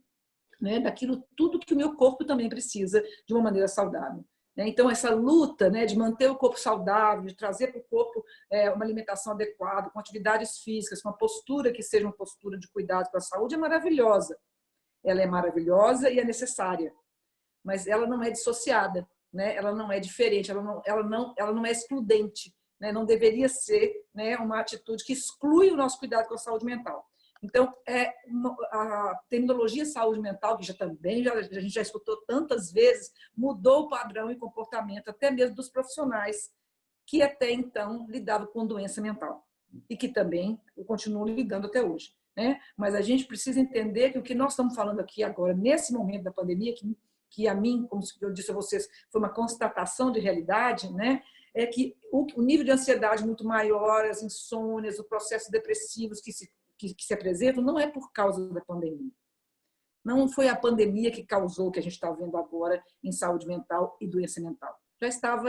né, daquilo tudo que o meu corpo também precisa de uma maneira saudável. Então, essa luta, né, de manter o corpo saudável, de trazer para o corpo uma alimentação adequada, com atividades físicas, uma postura que seja uma postura de cuidado com a saúde, é maravilhosa. Ela é maravilhosa e é necessária. Mas ela não é dissociada, né? Ela não é diferente, ela não é excludente, né? Não deveria ser, né, uma atitude que exclui o nosso cuidado com a saúde mental. Então, a terminologia saúde mental, que a gente já escutou tantas vezes, mudou o padrão e comportamento, até mesmo dos profissionais que até então lidavam com doença mental e que também continuam lidando até hoje. Né? Mas a gente precisa entender que o que nós estamos falando aqui agora, nesse momento da pandemia, que a mim, como eu disse a vocês, foi uma constatação de realidade, né? É que o nível de ansiedade muito maior, as insônias, os processos depressivos que se apresentam, não é por causa da pandemia. Não foi a pandemia que causou o que a gente está vendo agora em saúde mental e doença mental. Já estava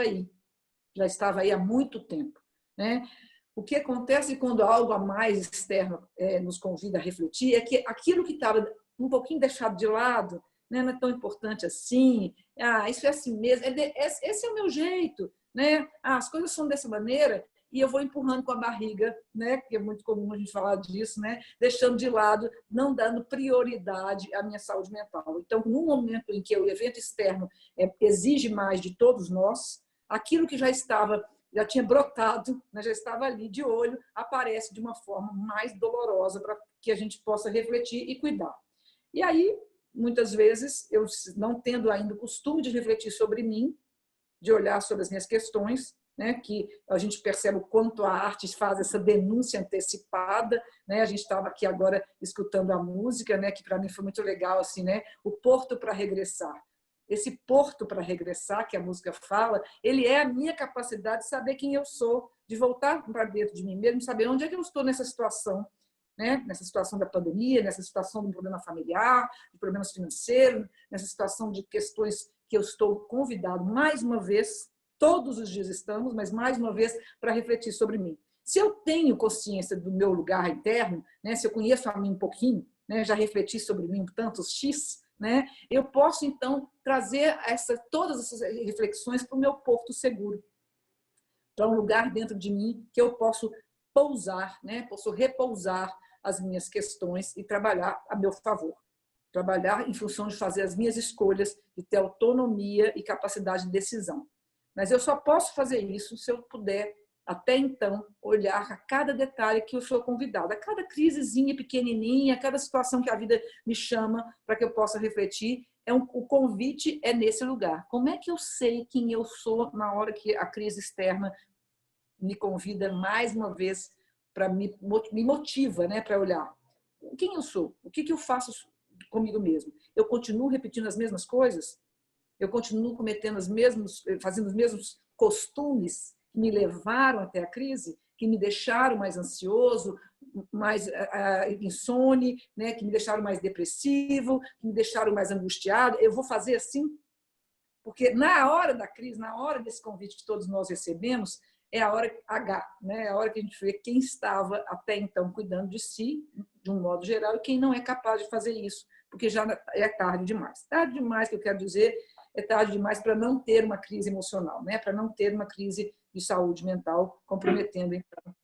aí há muito tempo. Né? O que acontece quando algo a mais externo nos convida a refletir é que aquilo que estava um pouquinho deixado de lado, né, não é tão importante assim, isso é assim mesmo, esse é o meu jeito, né? As coisas são dessa maneira, e eu vou empurrando com a barriga, né, que é muito comum a gente falar disso, né, deixando de lado, não dando prioridade à minha saúde mental. Então, no momento em que o evento externo exige mais de todos nós, aquilo que já tinha brotado, né, já estava ali de olho, aparece de uma forma mais dolorosa para que a gente possa refletir e cuidar. E aí, muitas vezes, eu não tendo ainda o costume de refletir sobre mim, de olhar sobre as minhas questões, né, que a gente percebe o quanto a arte faz essa denúncia antecipada, né? A gente estava aqui agora escutando a música, né, que para mim foi muito legal, assim, né, o porto para regressar. Esse porto para regressar, que a música fala, ele é a minha capacidade de saber quem eu sou, de voltar para dentro de mim mesmo, saber onde é que eu estou nessa situação, né? Nessa situação da pandemia, nessa situação de um problema familiar, de problemas financeiros, nessa situação de questões que eu estou convidado, mais uma vez, todos os dias estamos, mas mais uma vez, para refletir sobre mim. Se eu tenho consciência do meu lugar interno, né, se eu conheço a mim um pouquinho, né? Já refleti sobre mim tantos X, né? Eu posso, então, trazer todas essas reflexões para o meu porto seguro, para um lugar dentro de mim que eu posso pousar, né? Posso repousar as minhas questões e trabalhar a meu favor. Trabalhar em função de fazer as minhas escolhas, de ter autonomia e capacidade de decisão. Mas eu só posso fazer isso se eu puder, até então, olhar a cada detalhe que eu sou convidada, a cada crisezinha pequenininha, a cada situação que a vida me chama para que eu possa refletir. O convite é nesse lugar. Como é que eu sei quem eu sou na hora que a crise externa me convida mais uma vez, me motiva, né, para olhar quem eu sou, o que eu faço comigo mesmo? Eu continuo repetindo as mesmas coisas? Eu continuo fazendo os mesmos costumes que me levaram até a crise, que me deixaram mais ansioso, mais insone, né, que me deixaram mais depressivo, que me deixaram mais angustiado? Eu vou fazer assim? Porque na hora da crise, na hora desse convite que todos nós recebemos, é a hora H, né? É a hora que a gente vê quem estava até então cuidando de si, de um modo geral, e quem não é capaz de fazer isso, porque já é tarde demais. Tarde demais, que eu quero dizer, é tarde demais para não ter uma crise emocional, né? Para não ter uma crise de saúde mental, comprometendo então,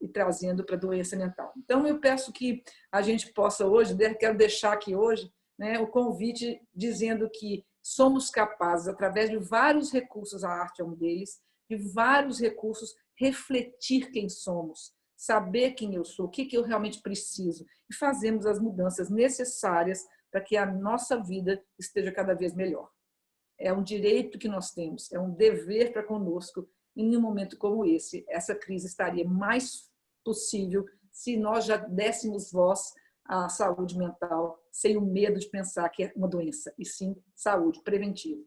e trazendo para a doença mental. Então, eu peço que a gente possa hoje, quero deixar aqui hoje, né, o convite dizendo que somos capazes, através de vários recursos, a arte é um deles, de vários recursos, refletir quem somos, saber quem eu sou, o que eu realmente preciso, e fazermos as mudanças necessárias para que a nossa vida esteja cada vez melhor. É um direito que nós temos, é um dever para conosco. Em um momento como esse, essa crise estaria mais possível se nós já dessemos voz à saúde mental, sem o medo de pensar que é uma doença, e sim saúde preventiva.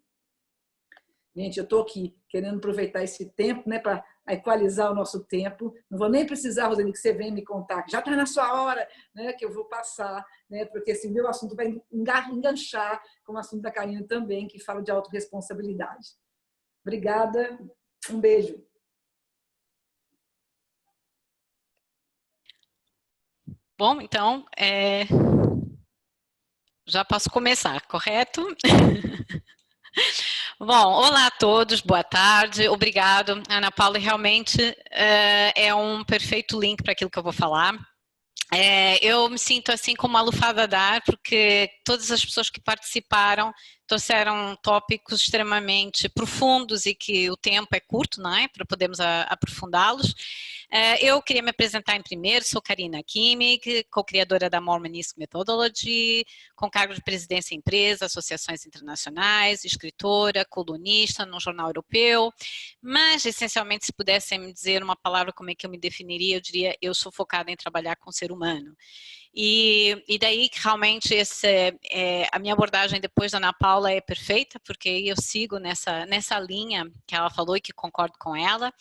Gente, eu estou aqui querendo aproveitar esse tempo, né, para equalizar o nosso tempo. Não vou nem precisar, Rosane, que você venha me contar, que já está na sua hora, né, que eu vou passar, né, porque esse meu assunto vai enganchar com o assunto da Karina também, que fala de autorresponsabilidade. Obrigada, um beijo. Bom, então, já posso começar, correto? Bom, olá a todos, boa tarde, obrigado, Ana Paula, realmente é um perfeito link para aquilo que eu vou falar. Eu me sinto assim como uma lufada a dar, porque todas as pessoas que participaram trouxeram tópicos extremamente profundos e que o tempo é curto, não é? Para podermos aprofundá-los. Eu queria me apresentar em primeiro, sou Karina Kimmig, co-criadora da More Menisc Methodology, com cargo de presidência em empresas, associações internacionais, escritora, colunista no jornal europeu, mas essencialmente se pudessem me dizer uma palavra como é que eu me definiria, eu diria eu sou focada em trabalhar com o ser humano. E daí que realmente a minha abordagem depois da Ana Paula é perfeita, porque eu sigo nessa linha que ela falou e que concordo com ela.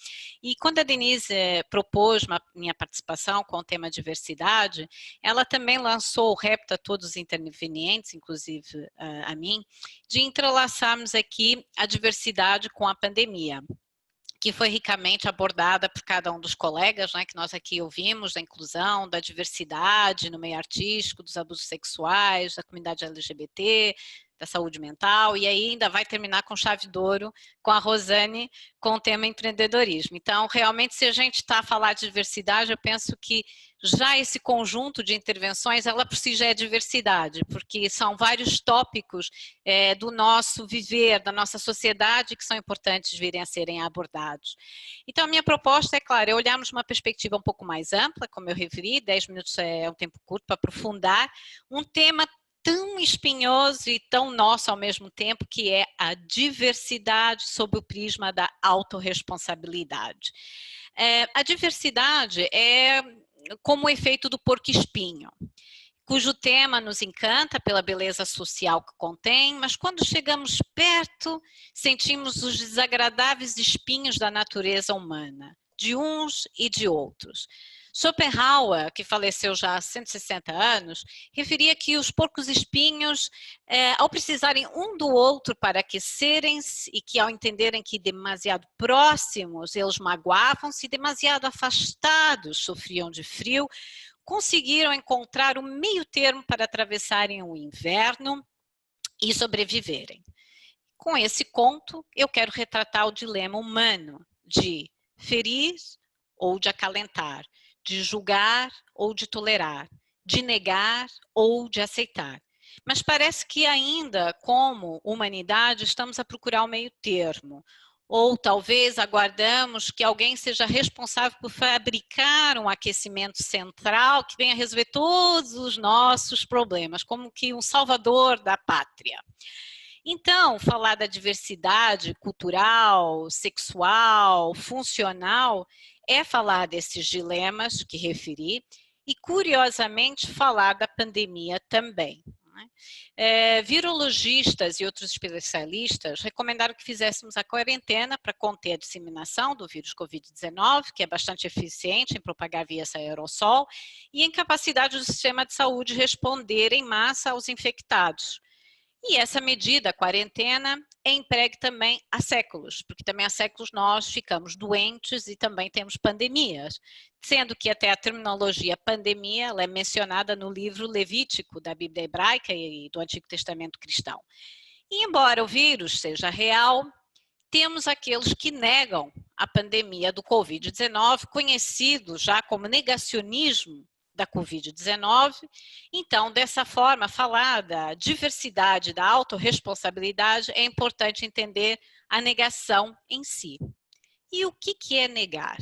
E quando a Denise propôs minha participação com o tema diversidade, ela também lançou o repto a todos os intervenientes, inclusive a mim, de entrelaçarmos aqui a diversidade com a pandemia, que foi ricamente abordada por cada um dos colegas, né, que nós aqui ouvimos, da inclusão, da diversidade no meio artístico, dos abusos sexuais, da comunidade LGBT, da saúde mental, e aí ainda vai terminar com chave de ouro com a Rosane, com o tema empreendedorismo. Então, realmente, se a gente está a falar de diversidade, eu penso que já esse conjunto de intervenções, ela por si já é diversidade, porque são vários tópicos do nosso viver, da nossa sociedade, que são importantes virem a serem abordados. Então, a minha proposta é, claro, é olharmos uma perspectiva um pouco mais ampla, como eu referi, 10 minutos é um tempo curto para aprofundar, um tema tão espinhoso e tão nosso ao mesmo tempo, que é a diversidade sob o prisma da autorresponsabilidade. A diversidade é como o efeito do porco-espinho, cujo tema nos encanta pela beleza social que contém, mas quando chegamos perto, sentimos os desagradáveis espinhos da natureza humana, de uns e de outros. Schopenhauer, que faleceu já há 160 anos, referia que os porcos-espinhos, ao precisarem um do outro para aquecerem-se e que ao entenderem que demasiado próximos eles magoavam-se, demasiado afastados sofriam de frio, conseguiram encontrar o meio termo para atravessarem o inverno e sobreviverem. Com esse conto, eu quero retratar o dilema humano de ferir ou de acalentar, de julgar ou de tolerar, de negar ou de aceitar. Mas parece que ainda, como humanidade, estamos a procurar o meio termo. Ou talvez aguardamos que alguém seja responsável por fabricar um aquecimento central que venha resolver todos os nossos problemas, como que um salvador da pátria. Então, falar da diversidade cultural, sexual, funcional, é falar desses dilemas que referi e, curiosamente, falar da pandemia também. Virologistas e outros especialistas recomendaram que fizéssemos a quarentena para conter a disseminação do vírus Covid-19, que é bastante eficiente em propagar via aerossol, e a incapacidade do sistema de saúde responder em massa aos infectados. E essa medida, a quarentena, é empregue também há séculos, porque também há séculos nós ficamos doentes e também temos pandemias, sendo que até a terminologia pandemia ela é mencionada no livro Levítico da Bíblia Hebraica e do Antigo Testamento cristão. E embora o vírus seja real, temos aqueles que negam a pandemia do Covid-19, conhecido já como negacionismo da Covid-19. Então, dessa forma, falar da diversidade, da autorresponsabilidade, é importante entender a negação em si. E o que é negar?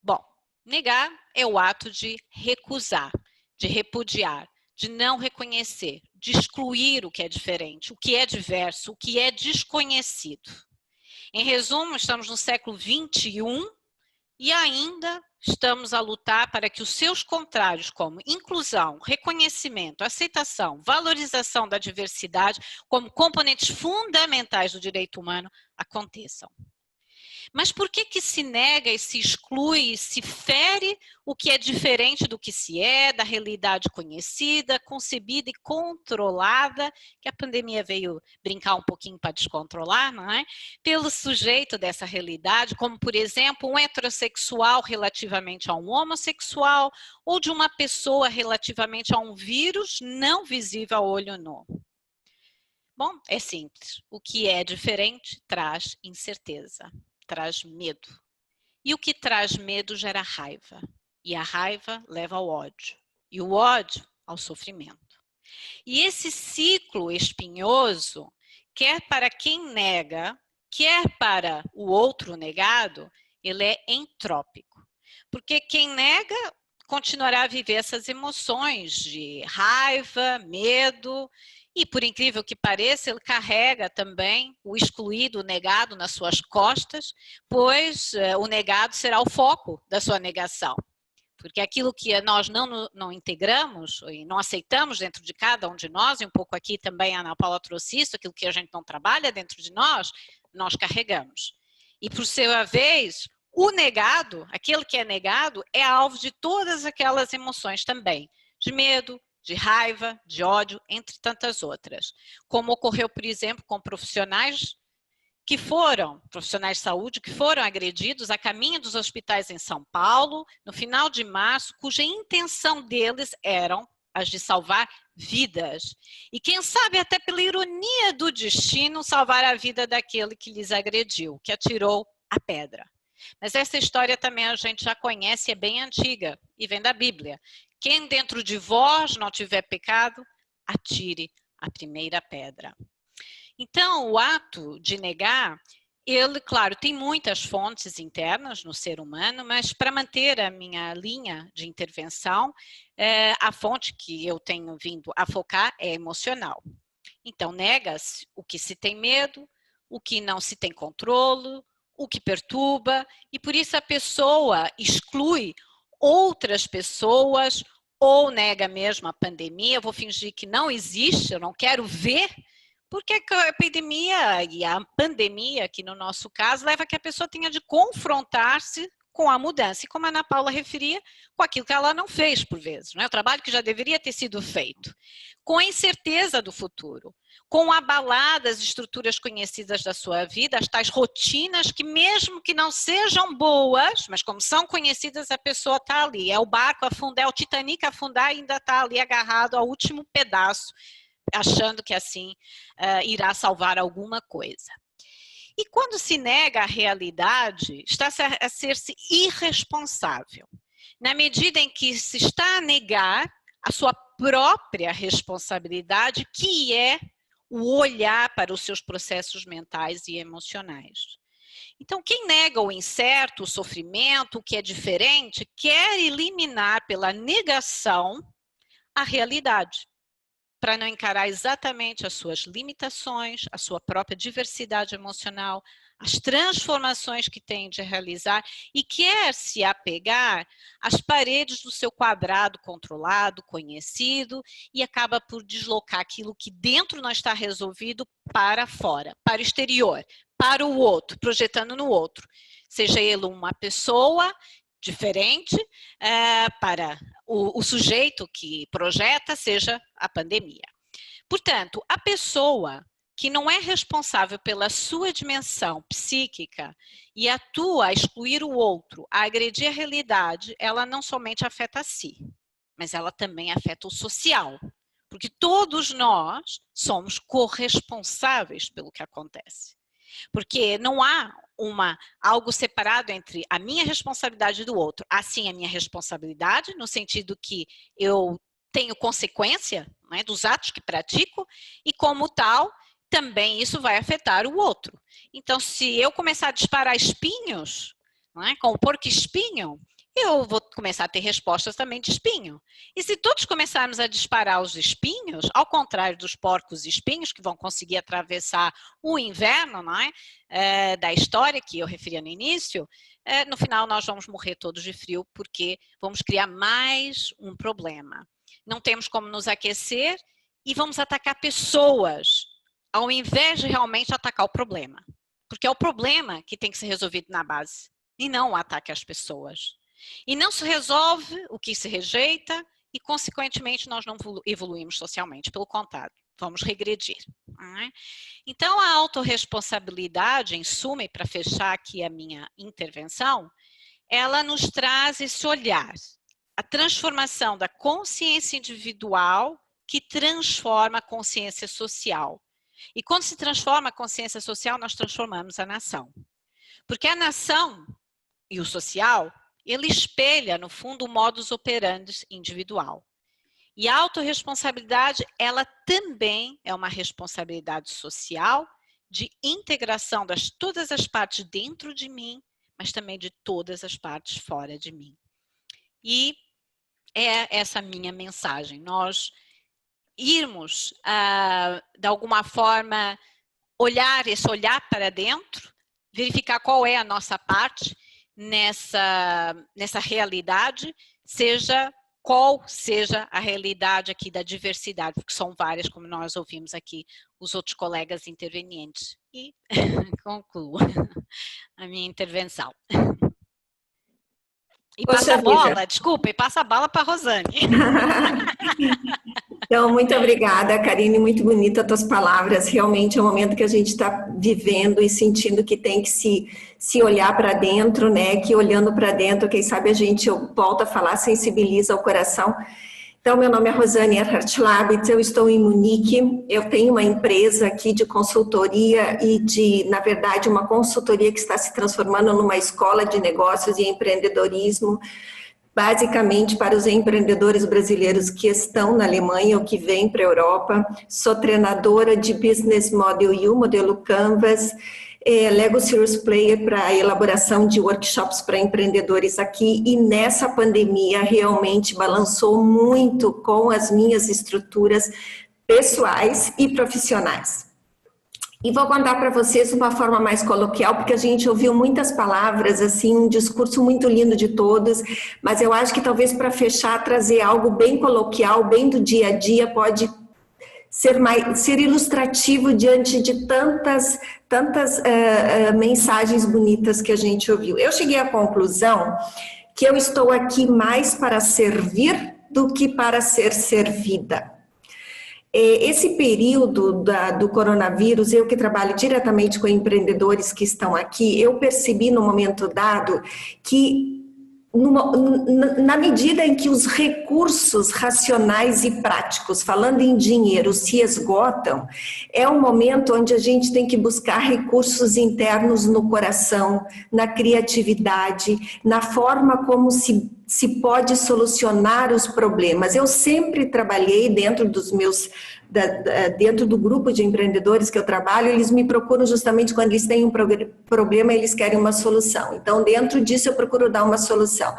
Bom, negar é o ato de recusar, de repudiar, de não reconhecer, de excluir o que é diferente, o que é diverso, o que é desconhecido. Em resumo, estamos no século XXI e ainda estamos a lutar para que os seus contrários, como inclusão, reconhecimento, aceitação, valorização da diversidade, como componentes fundamentais do direito humano, aconteçam. Mas por que se nega e se exclui e se fere o que é diferente do que se é, da realidade conhecida, concebida e controlada, que a pandemia veio brincar um pouquinho para descontrolar, não é? Pelo sujeito dessa realidade, como, por exemplo, um heterossexual relativamente a um homossexual ou de uma pessoa relativamente a um vírus não visível a olho nu. Bom, é simples. O que é diferente traz incerteza. Traz medo. E o que traz medo gera raiva. E a raiva leva ao ódio. E o ódio ao sofrimento. E esse ciclo espinhoso, quer para quem nega, quer para o outro negado, ele é entrópico. Porque quem nega continuará a viver essas emoções de raiva, medo. E, por incrível que pareça, ele carrega também o excluído, o negado nas suas costas, pois o negado será o foco da sua negação. Porque aquilo que nós não integramos e não aceitamos dentro de cada um de nós, e um pouco aqui também a Ana Paula trouxe isso, aquilo que a gente não trabalha dentro de nós carregamos. E, por sua vez, o negado, aquele que é negado, é alvo de todas aquelas emoções também, de medo, de raiva, de ódio, entre tantas outras. Como ocorreu, por exemplo, com profissionais de saúde, que foram agredidos a caminho dos hospitais em São Paulo, no final de março, cuja intenção deles eram as de salvar vidas. E quem sabe, até pela ironia do destino, salvar a vida daquele que lhes agrediu, que atirou a pedra. Mas essa história também a gente já conhece, é bem antiga e vem da Bíblia. Quem dentro de vós não tiver pecado, atire a primeira pedra. Então, o ato de negar, ele, claro, tem muitas fontes internas no ser humano, mas para manter a minha linha de intervenção, a fonte que eu tenho vindo a focar é emocional. Então, nega-se o que se tem medo, o que não se tem controle, o que perturba, e por isso a pessoa exclui outras pessoas ou nega mesmo a pandemia. Eu vou fingir que não existe, eu não quero ver, porque a epidemia e a pandemia, aqui no nosso caso, leva a que a pessoa tenha de confrontar-se com a mudança. E como a Ana Paula referia, com aquilo que ela não fez por vezes, né? O trabalho que já deveria ter sido feito. Com a incerteza do futuro, com abaladas estruturas conhecidas da sua vida, as tais rotinas que mesmo que não sejam boas, mas como são conhecidas, a pessoa está ali. É o barco afundar, é o Titanic afundar e ainda está ali agarrado ao último pedaço, achando que assim irá salvar alguma coisa. E quando se nega a realidade, está a ser-se irresponsável, na medida em que se está a negar a sua própria responsabilidade, que é o olhar para os seus processos mentais e emocionais. Então, quem nega o incerto, o sofrimento, o que é diferente, quer eliminar pela negação a realidade, para não encarar exatamente as suas limitações, a sua própria diversidade emocional, as transformações que tem de realizar e quer se apegar às paredes do seu quadrado controlado, conhecido, e acaba por deslocar aquilo que dentro não está resolvido para fora, para o exterior, para o outro, projetando no outro. Seja ele uma pessoa diferente para o sujeito que projeta, seja a pandemia. Portanto, a pessoa que não é responsável pela sua dimensão psíquica e atua a excluir o outro, a agredir a realidade, ela não somente afeta a si, mas ela também afeta o social. Porque todos nós somos corresponsáveis pelo que acontece. Porque não há algo separado entre a minha responsabilidade e do outro. Há sim a minha responsabilidade, no sentido que eu tenho consequência, né, dos atos que pratico, e como tal, também isso vai afetar o outro. Então, se eu começar a disparar espinhos, né, com o porco-espinho, eu vou começar a ter respostas também de espinho. E se todos começarmos a disparar os espinhos, ao contrário dos porcos espinhos, que vão conseguir atravessar o inverno, não é? Da história que eu referia no início, no final nós vamos morrer todos de frio, porque vamos criar mais um problema. Não temos como nos aquecer e vamos atacar pessoas, ao invés de realmente atacar o problema. Porque é o problema que tem que ser resolvido na base, e não o ataque às pessoas. E não se resolve o que se rejeita e, consequentemente, nós não evoluímos socialmente. Pelo contrário, vamos regredir. Não é? Então, a autorresponsabilidade, em suma, e para fechar aqui a minha intervenção, ela nos traz esse olhar, a transformação da consciência individual que transforma a consciência social. E quando se transforma a consciência social, nós transformamos a nação. Porque a nação e o social, ele espelha, no fundo, o modus operandi individual. E a autorresponsabilidade, ela também é uma responsabilidade social de integração de todas as partes dentro de mim, mas também de todas as partes fora de mim. E é essa minha mensagem, nós irmos, de alguma forma, esse olhar para dentro, verificar qual é a nossa parte nessa realidade, qual seja a realidade aqui da diversidade, porque são várias, como nós ouvimos aqui os outros colegas intervenientes. E concluo a minha intervenção. E passa a bola, desculpa, e passa a bola para a Rosane. Então, muito obrigada, Karine, muito bonita as tuas palavras. Realmente é um momento que a gente está vivendo e sentindo que tem que se olhar para dentro, né? Que olhando para dentro, quem sabe a gente volta a falar, sensibiliza o coração. Então, meu nome é Rosane Erhardt-Labitz, eu estou em Munique, eu tenho uma empresa aqui de consultoria e na verdade, uma consultoria que está se transformando numa escola de negócios e empreendedorismo, basicamente para os empreendedores brasileiros que estão na Alemanha ou que vêm para a Europa. Sou treinadora de Business Model U, modelo Canvas, Lego Serious Player para a elaboração de workshops para empreendedores aqui, e nessa pandemia realmente balançou muito com as minhas estruturas pessoais e profissionais. E vou contar para vocês de uma forma mais coloquial, porque a gente ouviu muitas palavras, assim, um discurso muito lindo de todos, mas eu acho que talvez para fechar, trazer algo bem coloquial, bem do dia a dia, pode ser ilustrativo diante de tantas mensagens bonitas que a gente ouviu. Eu cheguei à conclusão que eu estou aqui mais para servir do que para ser servida. Esse período do coronavírus, eu que trabalho diretamente com empreendedores que estão aqui, eu percebi no momento dado que na medida em que os recursos racionais e práticos, falando em dinheiro, se esgotam, é um momento onde a gente tem que buscar recursos internos no coração, na criatividade, na forma como se pode solucionar os problemas. Eu sempre trabalhei dentro do grupo de empreendedores que eu trabalho, eles me procuram justamente quando eles têm um problema, eles querem uma solução. Então, dentro disso, eu procuro dar uma solução.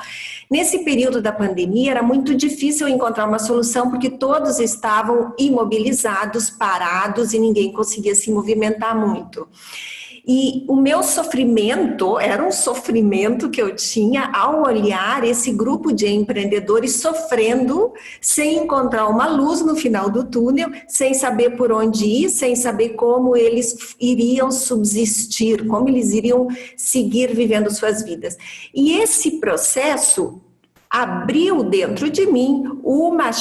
Nesse período da pandemia, era muito difícil encontrar uma solução, porque todos estavam imobilizados, parados, e ninguém conseguia se movimentar muito. E o meu sofrimento era um sofrimento que eu tinha ao olhar esse grupo de empreendedores sofrendo, sem encontrar uma luz no final do túnel, sem saber por onde ir, sem saber como eles iriam subsistir, como eles iriam seguir vivendo suas vidas. E esse processo abriu dentro de mim uma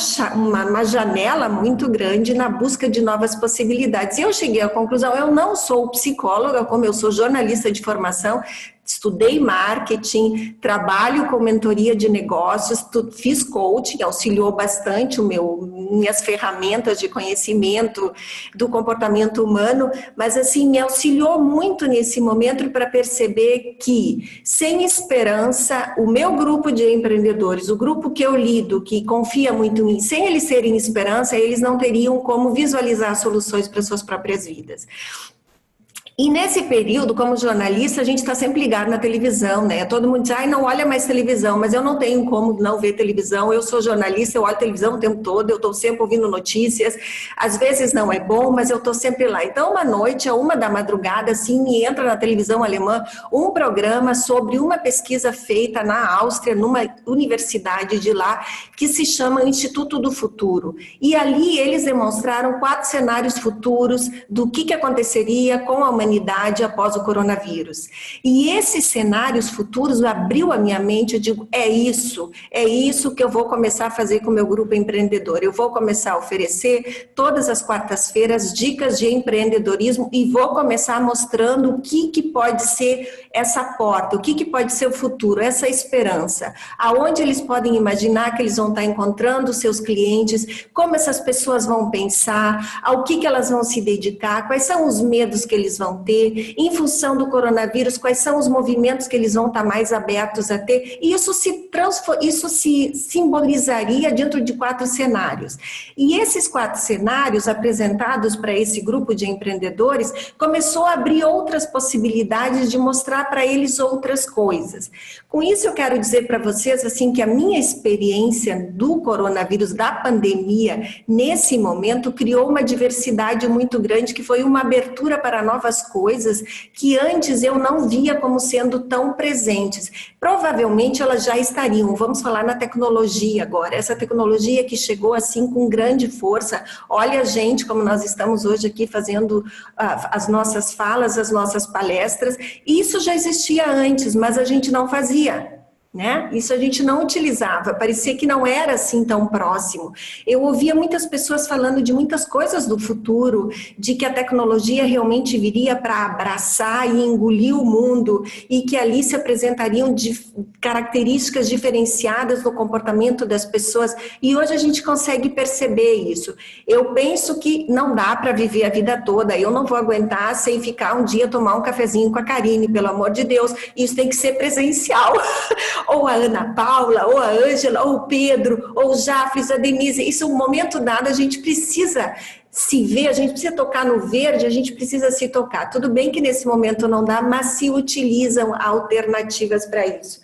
janela muito grande na busca de novas possibilidades. E eu cheguei à conclusão, eu não sou psicóloga, como eu sou jornalista de formação, estudei marketing, trabalho com mentoria de negócios, fiz coaching, auxiliou bastante minhas ferramentas de conhecimento do comportamento humano, mas assim, me auxiliou muito nesse momento para perceber que, sem esperança, o meu grupo de empreendedores, o grupo que eu lido, que confia muito em mim, sem eles terem esperança, eles não teriam como visualizar soluções para suas próprias vidas. E nesse período, como jornalista, a gente está sempre ligado na televisão, né? Todo mundo diz, não olha mais televisão, mas eu não tenho como não ver televisão, eu sou jornalista, eu olho televisão o tempo todo, eu estou sempre ouvindo notícias, às vezes não é bom, mas eu estou sempre lá. Então, uma noite, à 1h da assim, me entra na televisão alemã um programa sobre uma pesquisa feita na Áustria, numa universidade de lá, que se chama Instituto do Futuro. E ali eles demonstraram 4 cenários futuros do que aconteceria com a humanidade após o coronavírus. E esses cenários futuros abriu a minha mente, eu digo, é isso que eu vou começar a fazer com o meu grupo empreendedor. Eu vou começar a oferecer todas as quartas-feiras dicas de empreendedorismo e vou começar mostrando o que pode ser essa porta, o que pode ser o futuro, essa esperança, aonde eles podem imaginar que eles vão estar encontrando seus clientes, como essas pessoas vão pensar, ao que elas vão se dedicar, quais são os medos que eles vão ter, em função do coronavírus, quais são os movimentos que eles vão estar mais abertos a ter, e isso se simbolizaria dentro de 4 cenários. E esses 4 cenários apresentados para esse grupo de empreendedores começou a abrir outras possibilidades de mostrar para eles outras coisas. Com isso eu quero dizer para vocês assim que a minha experiência do coronavírus, da pandemia, nesse momento criou uma diversidade muito grande, que foi uma abertura para novas coisas que antes eu não via como sendo tão presentes. Provavelmente elas já estariam, vamos falar na tecnologia agora, essa tecnologia que chegou assim com grande força. Olha a gente, como nós estamos hoje aqui fazendo as nossas falas, as nossas palestras, isso já existia antes, mas a gente não fazia. Né? Isso a gente não utilizava, parecia que não era assim tão próximo. Eu ouvia muitas pessoas falando de muitas coisas do futuro, de que a tecnologia realmente viria para abraçar e engolir o mundo e que ali se apresentariam características diferenciadas no comportamento das pessoas, e hoje a gente consegue perceber isso. Eu penso que não dá para viver a vida toda, eu não vou aguentar sem ficar um dia tomar um cafezinho com a Karine, pelo amor de Deus, isso tem que ser presencial. Ou a Ana Paula, ou a Ângela, ou o Pedro, ou o Jafres, a Denise, isso é um momento dado, a gente precisa se ver, a gente precisa tocar no verde, a gente precisa se tocar. Tudo bem que nesse momento não dá, mas se utilizam alternativas para isso.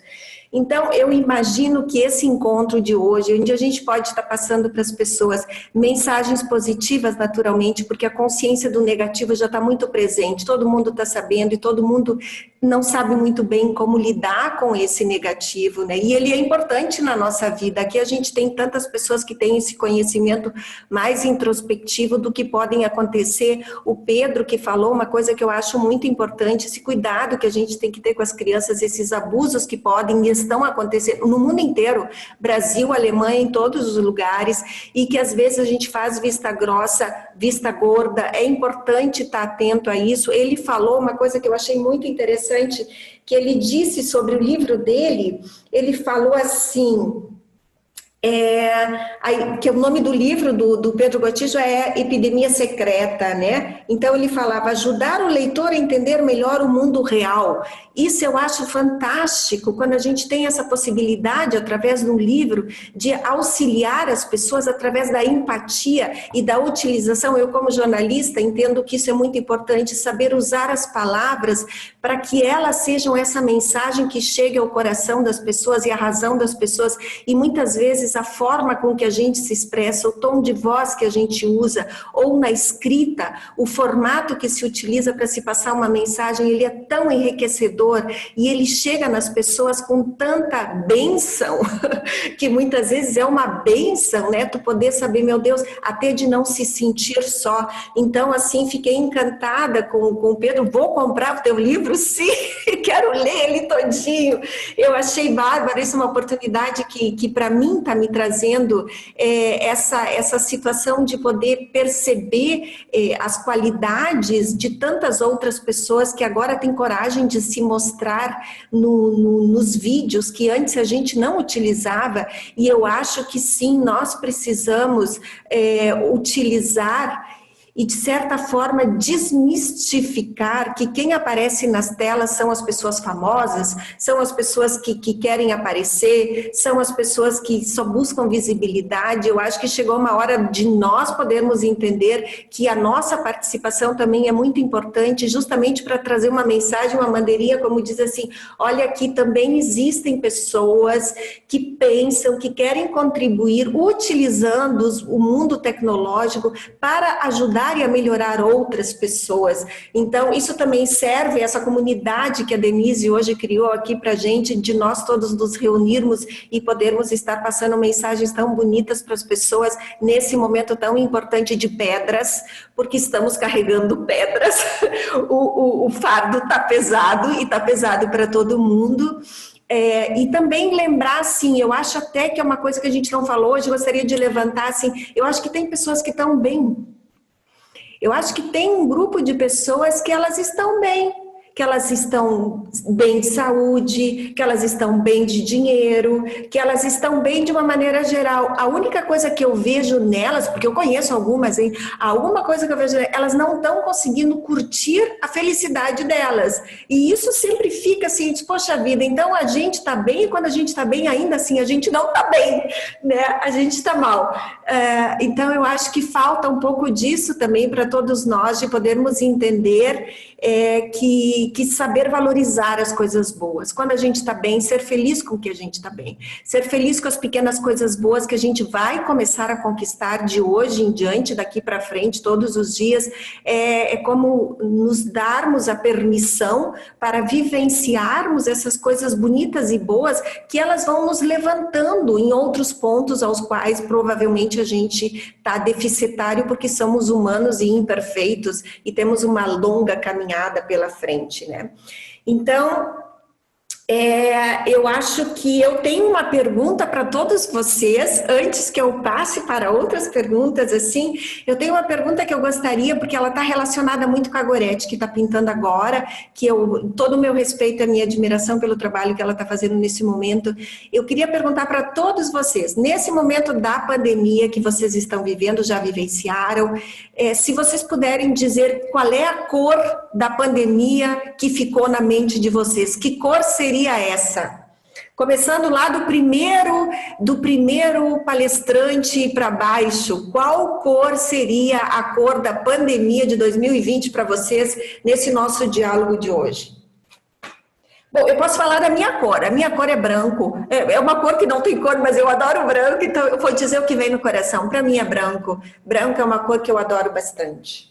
Então, eu imagino que esse encontro de hoje, onde a gente pode estar passando para as pessoas mensagens positivas naturalmente, porque a consciência do negativo já está muito presente, todo mundo está sabendo e todo mundo não sabe muito bem como lidar com esse negativo, né? E ele é importante na nossa vida. Aqui a gente tem tantas pessoas que têm esse conhecimento mais introspectivo do que podem acontecer. O Pedro que falou uma coisa que eu acho muito importante, esse cuidado que a gente tem que ter com as crianças, esses abusos que podem e estão acontecendo no mundo inteiro, Brasil, Alemanha, em todos os lugares, e que às vezes a gente faz vista grossa, vista gorda. É importante estar atento a isso. Ele falou uma coisa que eu achei muito interessante, que ele disse sobre o livro dele. Ele falou assim, que o nome do livro do Pedro Gotijo é Epidemia Secreta, né? Então ele falava, ajudar o leitor a entender melhor o mundo real. Isso eu acho fantástico, quando a gente tem essa possibilidade, através de um livro, de auxiliar as pessoas através da empatia e da utilização. Eu, como jornalista, entendo que isso é muito importante, saber usar as palavras para que elas sejam essa mensagem que chegue ao coração das pessoas e à razão das pessoas. E muitas vezes a forma com que a gente se expressa, o tom de voz que a gente usa, ou na escrita, o formato que se utiliza para se passar uma mensagem, ele é tão enriquecedor e ele chega nas pessoas com tanta bênção, que muitas vezes é uma bênção, né? Tu poder saber, meu Deus, até de não se sentir só. Então, assim, fiquei encantada com o Pedro. Vou comprar o teu livro? Sim, quero ler ele todinho. Eu achei bárbaro, isso é uma oportunidade que para mim está me trazendo essa situação de poder perceber as qualidades de tantas outras pessoas que agora têm coragem de se mostrar nos vídeos que antes a gente não utilizava, e eu acho que sim, nós precisamos utilizar e, de certa forma, desmistificar que quem aparece nas telas são as pessoas famosas, são as pessoas que querem aparecer, são as pessoas que só buscam visibilidade. Eu acho que chegou uma hora de nós podermos entender que a nossa participação também é muito importante, justamente para trazer uma mensagem, uma bandeirinha, como diz assim, olha, aqui também existem pessoas que pensam, que querem contribuir, utilizando o mundo tecnológico para ajudar e a melhorar outras pessoas. Então, isso também serve, essa comunidade que a Denise hoje criou aqui para a gente, de nós todos nos reunirmos e podermos estar passando mensagens tão bonitas para as pessoas nesse momento tão importante de pedras, porque estamos carregando pedras, o fardo está pesado e está pesado para todo mundo. E também lembrar, assim, eu acho até que é uma coisa que a gente não falou hoje, gostaria de levantar, assim, eu acho que tem pessoas que estão bem. Eu acho que tem um grupo de pessoas que elas estão bem, que elas estão bem de saúde, que elas estão bem de dinheiro, que elas estão bem de uma maneira geral. A única coisa que eu vejo nelas, porque eu conheço algumas, hein? Alguma coisa que eu vejo, elas não estão conseguindo curtir a felicidade delas. E isso sempre fica assim, poxa vida, então a gente está bem, e quando a gente está bem, ainda assim, a gente não está bem, né? A gente está mal. Então eu acho que falta um pouco disso também para todos nós, de podermos entender que saber valorizar as coisas boas. Quando a gente está bem, ser feliz com o que a gente está bem. Ser feliz com as pequenas coisas boas que a gente vai começar a conquistar de hoje em diante, daqui para frente, todos os dias. É como nos darmos a permissão para vivenciarmos essas coisas bonitas e boas, que elas vão nos levantando em outros pontos aos quais provavelmente a gente está deficitário, porque somos humanos e imperfeitos e temos uma longa caminhada pela frente, né? Então, eu acho que eu tenho uma pergunta para todos vocês, antes que eu passe para outras perguntas, assim, eu tenho uma pergunta que eu gostaria, porque ela está relacionada muito com a Gorete, que está pintando agora, que todo o meu respeito e a minha admiração pelo trabalho que ela está fazendo nesse momento. Eu queria perguntar para todos vocês, nesse momento da pandemia que vocês estão vivendo, já vivenciaram, se vocês puderem dizer qual é a cor da pandemia que ficou na mente de vocês, que cor seria essa? Começando lá do primeiro palestrante para baixo, qual cor seria a cor da pandemia de 2020 para vocês nesse nosso diálogo de hoje? Bom, eu posso falar da minha cor. A minha cor é branco. É uma cor que não tem cor, mas eu adoro branco, então eu vou dizer o que vem no coração. Para mim é branco. Branco é uma cor que eu adoro bastante.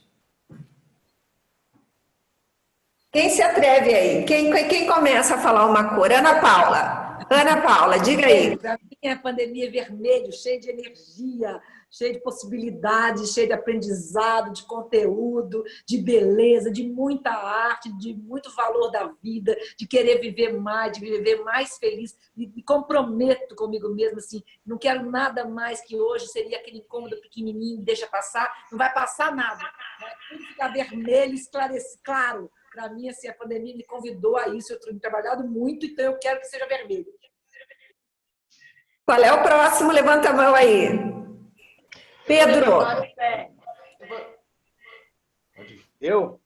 Quem se atreve aí? Quem começa a falar uma cor? Ana Paula, diga aí. Para mim, a pandemia é vermelho, cheio de energia, cheio de possibilidades, cheio de aprendizado, de conteúdo, de beleza, de muita arte, de muito valor da vida, de querer viver mais, de viver mais feliz. Me comprometo comigo mesmo, assim, não quero nada mais que hoje seria aquele incômodo pequenininho, deixa passar, não vai passar nada. Né? Tudo ficar vermelho, esclarecer, claro. Para mim, assim, a pandemia me convidou a isso, eu tenho trabalhado muito, então eu quero que seja vermelho. Qual é o próximo? Levanta a mão aí. Pedro. Eu?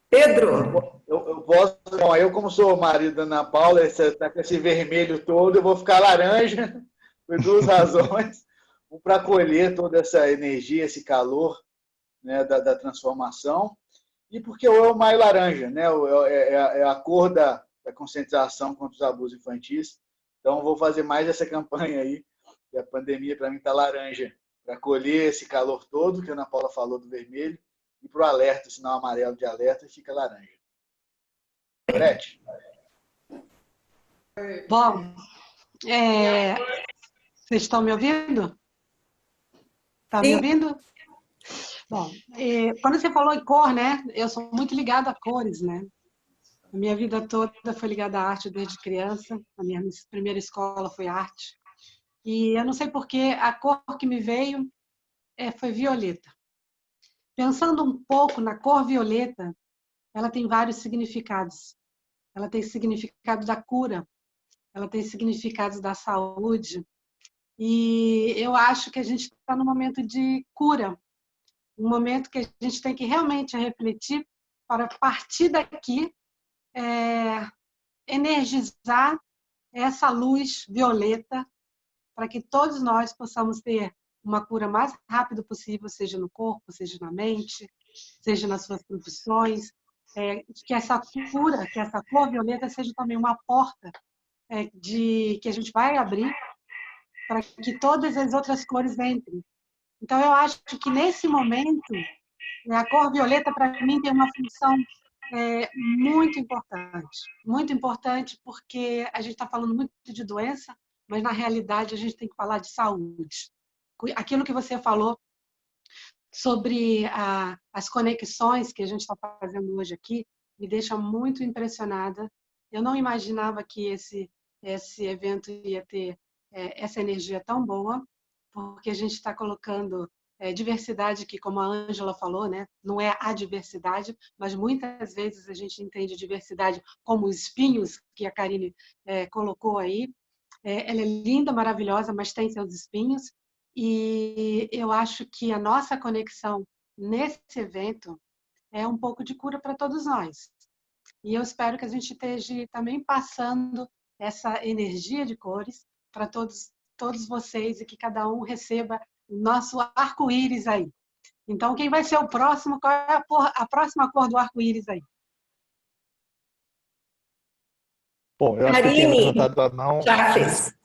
Pedro. Eu posso, bom, eu como sou o marido da Ana Paula, tá com esse vermelho todo, eu vou ficar laranja, por duas razões. Um, para colher toda essa energia, esse calor, né, da transformação, e porque o maio laranja, né, é a cor da conscientização contra os abusos infantis. Então, vou fazer mais essa campanha aí, que a pandemia, para mim, está laranja, para colher esse calor todo, que a Ana Paula falou do vermelho, e para o alerta, o sinal amarelo de alerta, e fica laranja. Gorete? Bom, vocês estão me ouvindo? Está me ouvindo? Bom, quando você falou em cor, né? Eu sou muito ligada a cores, né? A minha vida toda foi ligada à arte desde criança. A minha primeira escola foi arte. E eu não sei porque a cor que me veio foi violeta. Pensando um pouco na cor violeta, ela tem vários significados. Ela tem significado da cura, ela tem significados da saúde. E eu acho que a gente está num momento de cura, um momento que a gente tem que realmente refletir para partir daqui energizar essa luz violeta para que todos nós possamos ter uma cura mais rápido possível, seja no corpo, seja na mente, seja nas suas profissões, que essa cura, que essa cor violeta seja também uma porta que a gente vai abrir para que todas as outras cores entrem. Então, eu acho que nesse momento, a cor violeta, para mim, tem uma função muito importante, porque a gente está falando muito de doença, mas na realidade a gente tem que falar de saúde. Aquilo que você falou sobre as conexões que a gente está fazendo hoje aqui me deixa muito impressionada. Eu não imaginava que esse evento ia ter essa energia tão boa, porque a gente está colocando diversidade, que como a Ângela falou, né, não é a diversidade, mas muitas vezes a gente entende diversidade como os espinhos que a Karine colocou aí. Ela é linda, maravilhosa, mas tem seus espinhos. E eu acho que a nossa conexão nesse evento é um pouco de cura para todos nós. E eu espero que a gente esteja também passando essa energia de cores para todos vocês e que cada um receba o nosso arco-íris aí. Então, quem vai ser o próximo? Qual é a próxima cor do arco-íris aí? Bom, eu acho que eu tinha levantado a mão. Já fez.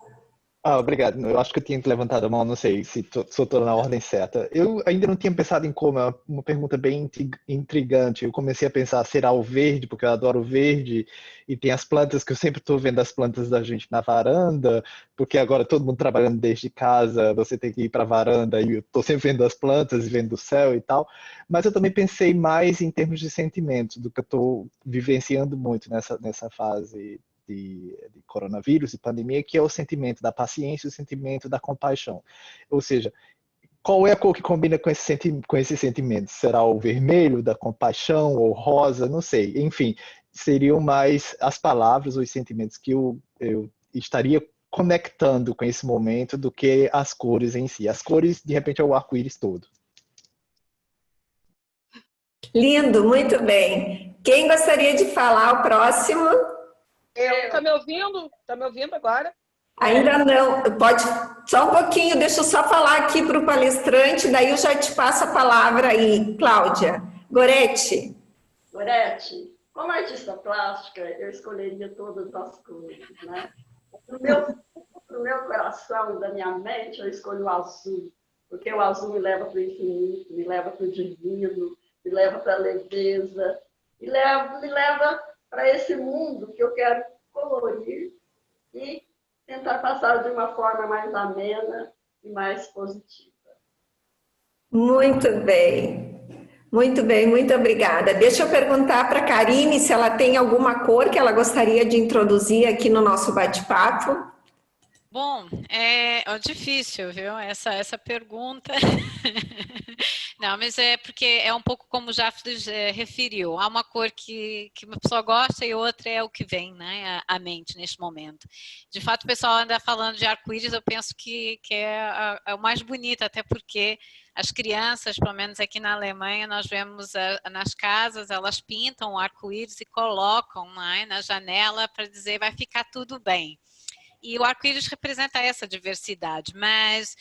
Obrigado. Eu acho que eu tinha levantado a mão, não sei se estou na ordem certa. Eu ainda não tinha pensado em como, é uma pergunta bem intrigante. Eu comecei a pensar, será o verde, porque eu adoro o verde, e tem as plantas que eu sempre estou vendo as plantas da gente na varanda, porque agora todo mundo trabalhando desde casa, você tem que ir para a varanda, e eu estou sempre vendo as plantas e vendo o céu e tal. Mas eu também pensei mais em termos de sentimentos, do que eu estou vivenciando muito nessa fase de coronavírus e pandemia, que é o sentimento da paciência, o sentimento da compaixão. Ou seja, qual é a cor que combina com esse sentimento? Será o vermelho da compaixão ou rosa? Não sei. Enfim, seriam mais as palavras, os sentimentos que eu estaria conectando com esse momento do que as cores em si. As cores, de repente, é o arco-íris todo. Lindo, muito bem. Quem gostaria de falar o próximo? Tá me ouvindo? Tá me ouvindo agora? Ainda não. Pode só um pouquinho, deixa eu só falar aqui para o palestrante, daí eu já te passo a palavra aí, Cláudia. Gorete, como artista plástica, eu escolheria todas as cores, né? Pro meu coração, da minha mente, eu escolho o azul, porque o azul me leva para o infinito, me leva para o divino, me leva para a leveza. e me leva para esse mundo que eu quero colorir e tentar passar de uma forma mais amena e mais positiva. Muito bem. Muito bem, muito obrigada. Deixa eu perguntar para a Karine se ela tem alguma cor que ela gostaria de introduzir aqui no nosso bate-papo. Bom, é difícil, viu, essa pergunta. Não, mas é porque é um pouco como o Jafres referiu. Há uma cor que uma pessoa gosta e outra é o que vem, né, à mente neste momento. De fato, o pessoal anda falando de arco-íris, eu penso que é o mais bonito, até porque as crianças, pelo menos aqui na Alemanha, nós vemos nas casas, elas pintam o arco-íris e colocam, né, na janela para dizer vai ficar tudo bem. E o arco-íris representa essa diversidade, mas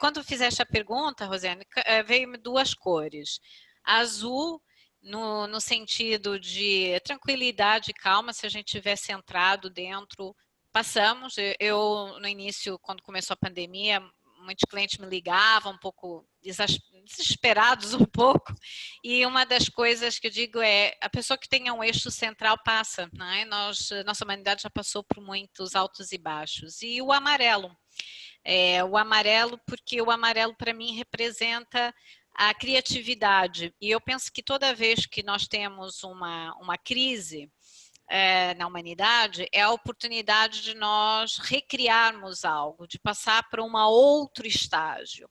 quando fizeste a pergunta, Rosiane, veio duas cores. Azul, no sentido de tranquilidade e calma, se a gente estiver centrado dentro, passamos. Eu, no início, quando começou a pandemia, muitos clientes me ligavam um pouco desesperados um pouco, e uma das coisas que eu digo é a pessoa que tenha um eixo central passa, né? Nossa humanidade já passou por muitos altos e baixos. E o amarelo porque o amarelo para mim representa a criatividade, e eu penso que toda vez que nós temos uma crise na humanidade, é a oportunidade de nós recriarmos algo, de passar para um outro estágio.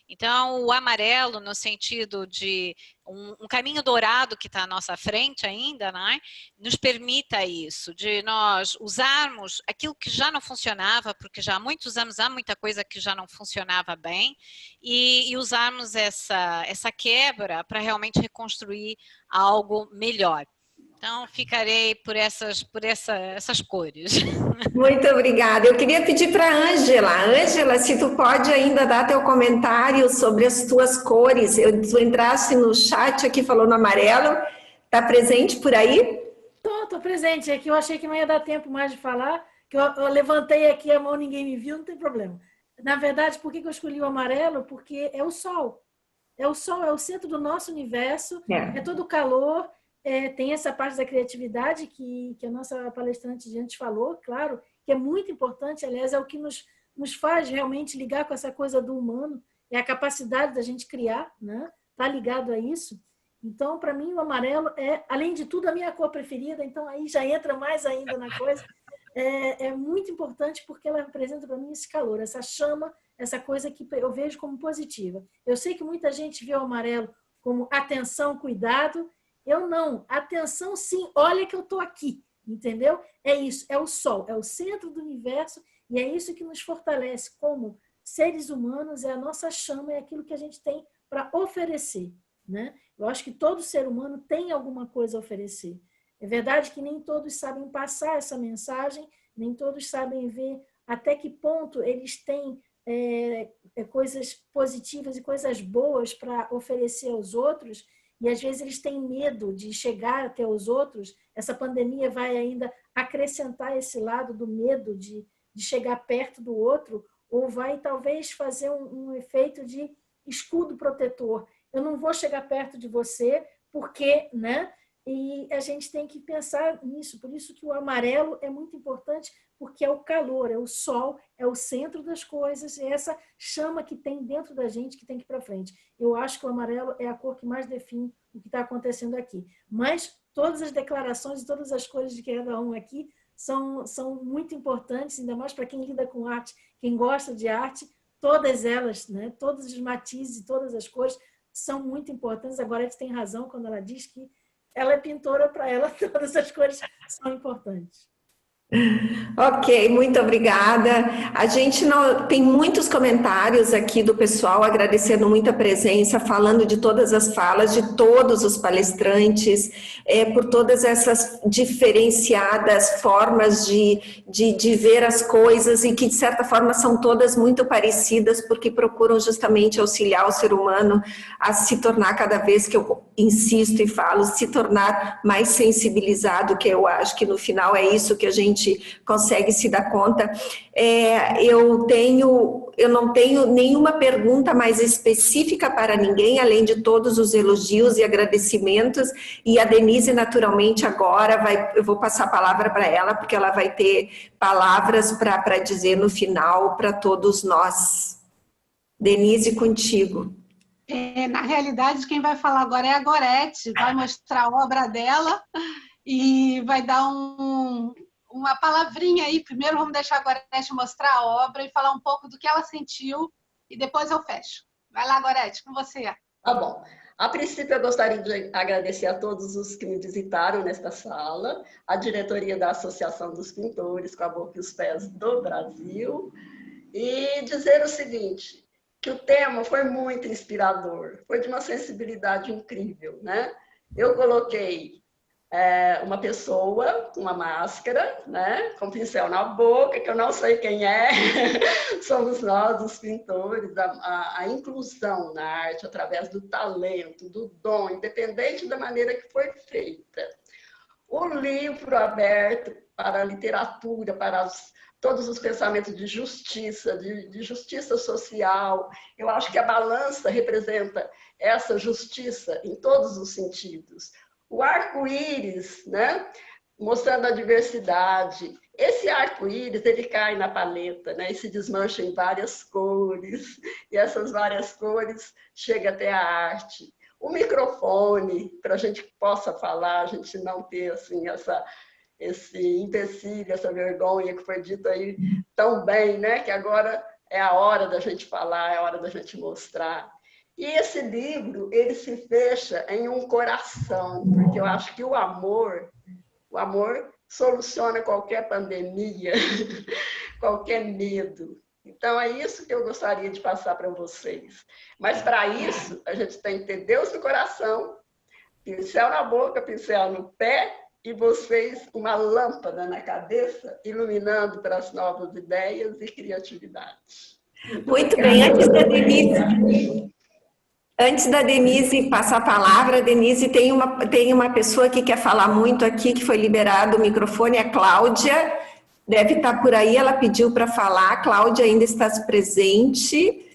Então, o amarelo, no sentido de um caminho dourado que está à nossa frente ainda, né, nos permita isso, de nós usarmos aquilo que já não funcionava, porque já há muitos anos há muita coisa que já não funcionava bem, e usarmos essa quebra para realmente reconstruir algo melhor. Então, ficarei por essas cores. Muito obrigada. Eu queria pedir para a Ângela. Ângela, se tu pode ainda dar teu comentário sobre as tuas cores. Tu entraste no chat aqui falando amarelo. Está presente por aí? Estou presente. É que eu achei que não ia dar tempo mais de falar, que eu levantei aqui a mão, ninguém me viu, não tem problema. Na verdade, por que eu escolhi o amarelo? Porque é o sol. É o sol, é o centro do nosso universo, é todo o calor. Tem essa parte da criatividade que a nossa palestrante de antes falou, claro, que é muito importante, aliás, é o que nos faz realmente ligar com essa coisa do humano, é a capacidade da gente criar, né? Tá ligado a isso. Então, para mim, o amarelo é, além de tudo, a minha cor preferida, então aí já entra mais ainda na coisa. É muito importante porque ela representa para mim esse calor, essa chama, essa coisa que eu vejo como positiva. Eu sei que muita gente vê o amarelo como atenção, cuidado. Eu não. Atenção, sim. Olha que eu estou aqui. Entendeu? É isso. É o sol. É o centro do universo. E é isso que nos fortalece como seres humanos. É a nossa chama. É aquilo que a gente tem para oferecer. Né? Eu acho que todo ser humano tem alguma coisa a oferecer. É verdade que nem todos sabem passar essa mensagem. Nem todos sabem ver até que ponto eles têm coisas positivas e coisas boas para oferecer aos outros. E às vezes eles têm medo de chegar até os outros. Essa pandemia vai ainda acrescentar esse lado do medo de chegar perto do outro, ou vai talvez fazer um efeito de escudo protetor. Eu não vou chegar perto de você porque, né? E a gente tem que pensar nisso. Por isso que o amarelo é muito importante, porque é o calor, é o sol, é o centro das coisas, é essa chama que tem dentro da gente que tem que ir para frente. Eu acho que o amarelo é a cor que mais define o que está acontecendo aqui. Mas todas as declarações e todas as cores de cada um aqui são muito importantes, ainda mais para quem lida com arte, quem gosta de arte, todas elas, né? Todos os matizes e todas as cores são muito importantes. A Gorete tem razão quando ela diz que ela é pintora, para ela todas as cores são importantes. Ok, muito obrigada. A gente tem muitos comentários aqui do pessoal agradecendo muito a presença, falando de todas as falas, de todos os palestrantes, por todas essas diferenciadas formas de ver as coisas e que, de certa forma, são todas muito parecidas, porque procuram justamente auxiliar o ser humano a se tornar cada vez, que eu insisto e falo, se tornar mais sensibilizado, que eu acho que no final é isso que a gente gente consegue se dar conta. Eu não tenho nenhuma pergunta mais específica para ninguém, além de todos os elogios e agradecimentos, e a Denise, naturalmente, agora eu vou passar a palavra para ela, porque ela vai ter palavras para dizer no final para todos nós. Denise, contigo. Na realidade, quem vai falar agora é a Gorete, vai mostrar a obra dela e vai dar uma palavrinha aí. Primeiro vamos deixar a Gorete mostrar a obra e falar um pouco do que ela sentiu e depois eu fecho. Vai lá, Gorete, com você. Tá bom. A princípio, eu gostaria de agradecer a todos os que me visitaram nesta sala, a diretoria da Associação dos Pintores com a Boca e os Pés do Brasil, e dizer o seguinte, que o tema foi muito inspirador, foi de uma sensibilidade incrível, né? Eu coloquei uma pessoa com uma máscara, né? Com pincel na boca, que eu não sei quem é, somos nós, os pintores, a inclusão na arte através do talento, do dom, independente da maneira que foi feita. O livro aberto para a literatura, para todos os pensamentos de justiça, de justiça social. Eu acho que a balança representa essa justiça em todos os sentidos. O arco-íris, né? Mostrando a diversidade. Esse arco-íris, ele cai na paleta, né? E se desmancha em várias cores, e essas várias cores chegam até a arte. O microfone, para a gente que possa falar, a gente não ter assim, esse empecilho, essa vergonha que foi dito aí tão bem, né? Que agora é a hora da gente falar, é a hora da gente mostrar. E esse livro, ele se fecha em um coração, porque eu acho que o amor soluciona qualquer pandemia, qualquer medo. Então, é isso que eu gostaria de passar para vocês. Mas, para isso, a gente tem que ter Deus no coração, pincel na boca, pincel no pé, e vocês uma lâmpada na cabeça, iluminando para as novas ideias e criatividade. Muito bem, antes da Denise passar a palavra, Denise, tem uma pessoa que quer falar muito aqui, que foi liberado o microfone, a Cláudia, deve estar por aí, ela pediu para falar, a Cláudia ainda está presente.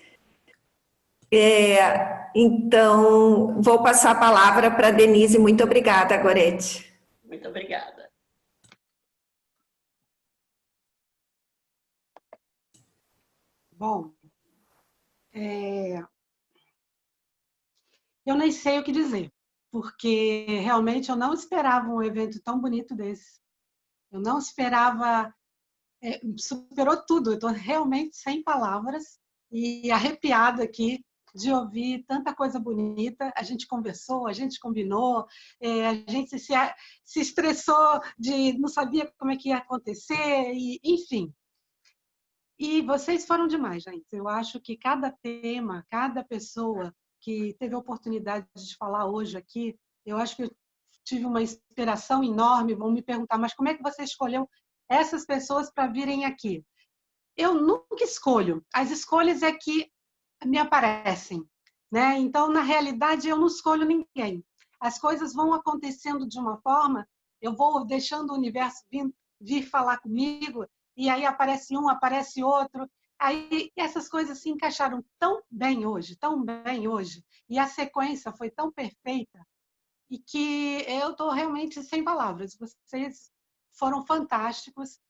Então, vou passar a palavra para a Denise. Muito obrigada, Gorete. Muito obrigada. Bom, eu nem sei o que dizer, porque realmente eu não esperava um evento tão bonito desse. Eu não esperava, superou tudo. Eu estou realmente sem palavras e arrepiada aqui de ouvir tanta coisa bonita. A gente conversou, a gente combinou, a gente se estressou de não sabia como é que ia acontecer, e, enfim. E vocês foram demais, gente. Eu acho que cada tema, cada pessoa que teve a oportunidade de falar hoje aqui, eu acho que eu tive uma inspiração enorme. Vão me perguntar, mas como é que você escolheu essas pessoas para virem aqui? Eu nunca escolho. As escolhas é que me aparecem, né? Então, na realidade, eu não escolho ninguém. As coisas vão acontecendo de uma forma, eu vou deixando o universo vir falar comigo, e aí aparece um, aparece outro. Aí essas coisas se encaixaram tão bem hoje, e a sequência foi tão perfeita, e que eu estou realmente sem palavras. Vocês foram fantásticas,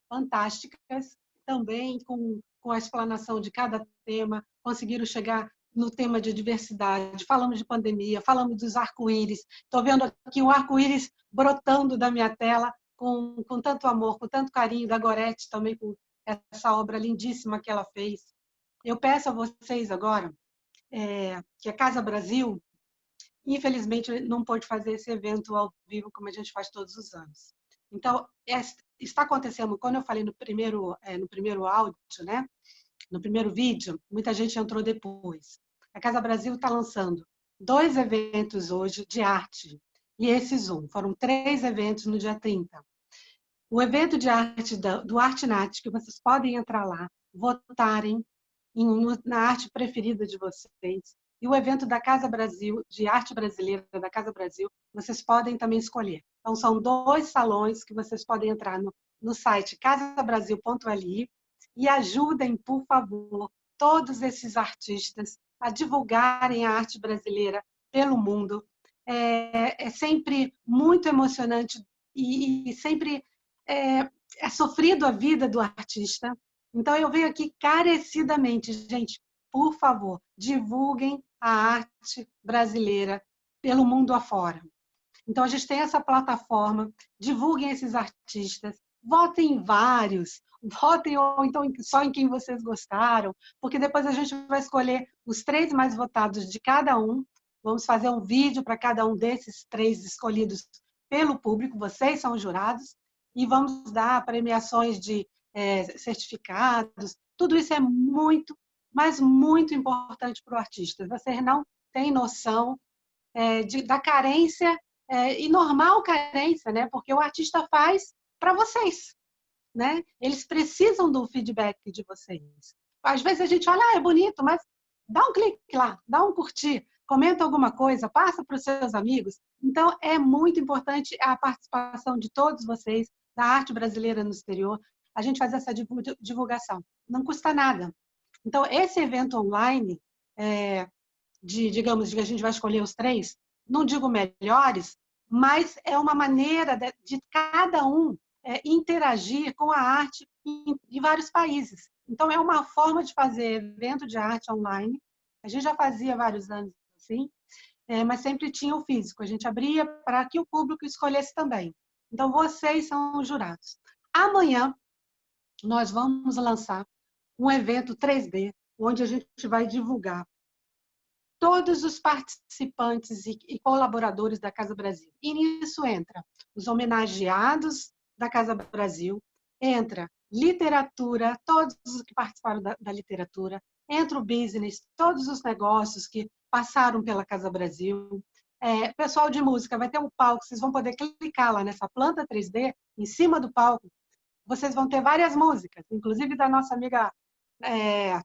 também com a explanação de cada tema, conseguiram chegar no tema de diversidade, falamos de pandemia, falamos dos arco-íris. Estou vendo aqui um arco-íris brotando da minha tela, com tanto amor, com tanto carinho, da Gorete também, com essa obra lindíssima que ela fez. Eu peço a vocês agora que a Casa Brasil, infelizmente, não pôde fazer esse evento ao vivo como a gente faz todos os anos. Então, está acontecendo, quando eu falei no primeiro áudio, né? No primeiro vídeo, muita gente entrou depois. A Casa Brasil está lançando 2 eventos hoje de arte, e esses foram 3 eventos no dia 30. O evento de arte do ArtNat, que vocês podem entrar lá, votarem na arte preferida de vocês, e o evento da Casa Brasil, de arte brasileira da Casa Brasil, vocês podem também escolher. Então, são 2 salões que vocês podem entrar no site casabrasil.li e ajudem, por favor, todos esses artistas a divulgarem a arte brasileira pelo mundo. É sempre muito emocionante e sempre é sofrido a vida do artista. Então, eu venho aqui carecidamente, gente, por favor, divulguem a arte brasileira pelo mundo afora. Então, a gente tem essa plataforma, divulguem esses artistas, votem em vários, votem ou então só em quem vocês gostaram, porque depois a gente vai escolher os 3 mais votados de cada um. Vamos fazer um vídeo para cada um desses 3 escolhidos pelo público, vocês são os jurados, e vamos dar premiações de certificados. Tudo isso é muito, mas muito importante para o artista. Vocês não têm noção da carência, e normal carência, né? Porque o artista faz para vocês, né? Eles precisam do feedback de vocês. Às vezes a gente olha, é bonito, mas dá um clique lá, dá um curtir, comenta alguma coisa, passa para os seus amigos. Então, é muito importante a participação de todos vocês, da arte brasileira no exterior. A gente faz essa divulgação. Não custa nada. Então, esse evento online, digamos, que a gente vai escolher os 3, não digo melhores, mas é uma maneira de cada um interagir com a arte em vários países. Então, é uma forma de fazer evento de arte online. A gente já fazia vários anos assim, mas sempre tinha o físico. A gente abria para que o público escolhesse também. Então, vocês são os jurados. Amanhã, nós vamos lançar um evento 3D, onde a gente vai divulgar todos os participantes e colaboradores da Casa Brasil. E nisso entra os homenageados da Casa Brasil, entra literatura, todos os que participaram da literatura, entra o business, todos os negócios que passaram pela Casa Brasil. Pessoal de música, vai ter um palco, vocês vão poder clicar lá nessa planta 3D, em cima do palco, vocês vão ter várias músicas, inclusive da nossa amiga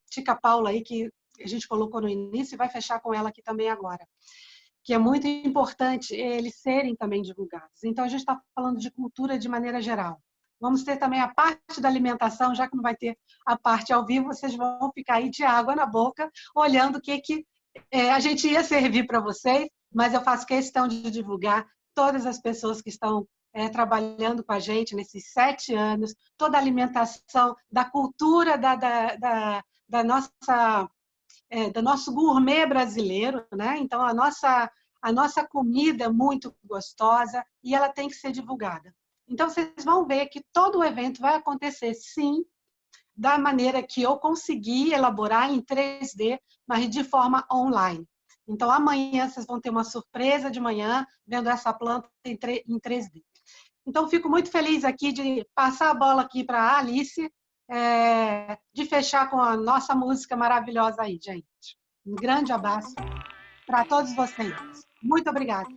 Tica Paula, aí, que a gente colocou no início e vai fechar com ela aqui também agora, que é muito importante eles serem também divulgados. Então, a gente está falando de cultura de maneira geral. Vamos ter também a parte da alimentação, já que não vai ter a parte ao vivo, vocês vão ficar aí de água na boca, olhando o que a gente ia servir para vocês, mas eu faço questão de divulgar todas as pessoas que estão trabalhando com a gente nesses 7 anos, toda a alimentação, da cultura do nosso gourmet brasileiro, né? Então, a nossa comida é muito gostosa e ela tem que ser divulgada. Então, vocês vão ver que todo o evento vai acontecer, sim, da maneira que eu consegui elaborar em 3D, mas de forma online. Então, amanhã vocês vão ter uma surpresa de manhã, vendo essa planta em 3D. Então, fico muito feliz aqui de passar a bola aqui para a Alice, de fechar com a nossa música maravilhosa aí, gente. Um grande abraço para todos vocês. Muito obrigada.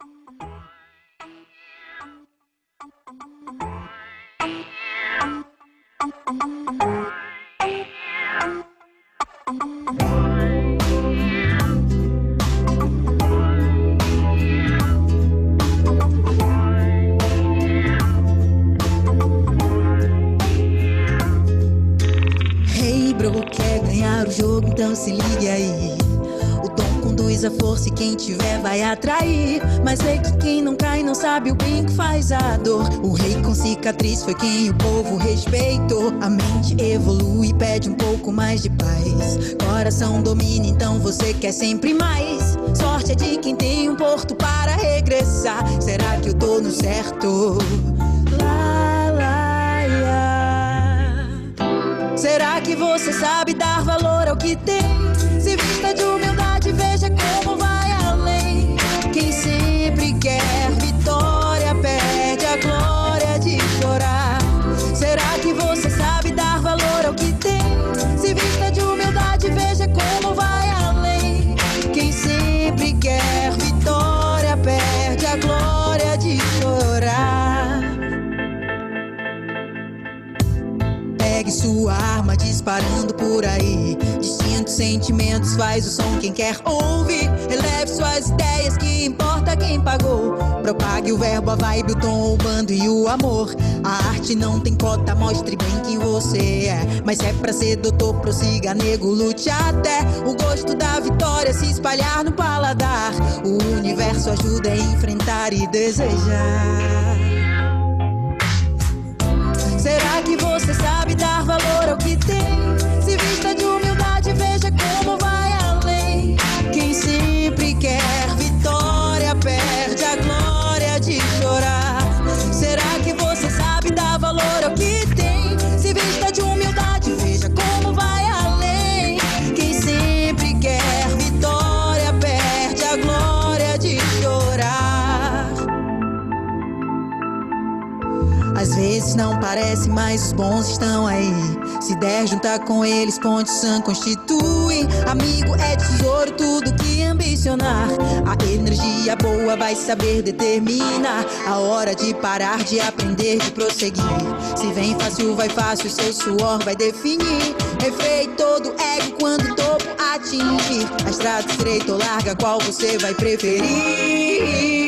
Quer ganhar o jogo, então se ligue aí. O dom conduz a força e quem tiver vai atrair. Mas vê que quem não cai não sabe o bem que faz a dor. O rei com cicatriz foi quem o povo respeitou. A mente evolui e pede um pouco mais de paz. Coração domina, então você quer sempre mais. Sorte é de quem tem um porto para regressar. Será que eu tô no certo? Será que você sabe dar valor ao que tem? Se vista de humildade, veja como vai além. Quem sempre quer vitória perde a glória de chorar. Será que você sabe dar valor ao que tem? Se vista de humildade, veja como vai além. Quem sempre quer vitória perde a glória de chorar. Pegue sua sua arma disparando por aí. Distintos sentimentos, faz o som quem quer ouvir. Eleve suas ideias, que importa quem pagou. Propague o verbo, a vibe, o tom, o bando e o amor. A arte não tem cota, mostre bem quem você é. Mas se é pra ser doutor, prossiga, nego, lute até o gosto da vitória se espalhar no paladar. O universo ajuda a enfrentar e desejar. Será que você sabe dar valor ao que tem? Se vista de humildade, veja como vai além. Quem sempre quer vitória perde a glória de chorar. Será que você sabe dar valor ao que tem? Se vista de humildade, veja como vai além. Quem sempre quer vitória perde a glória de chorar. Às vezes não parece, mas os bons estão aí. Se der, juntar com eles, ponte sã constitui. Amigo é tesouro, tudo que ambicionar. A energia boa vai saber determinar a hora de parar, de aprender, de prosseguir. Se vem fácil, vai fácil, seu suor vai definir. Refreie todo ego quando o topo atingir. A estrada estreita ou larga, qual você vai preferir?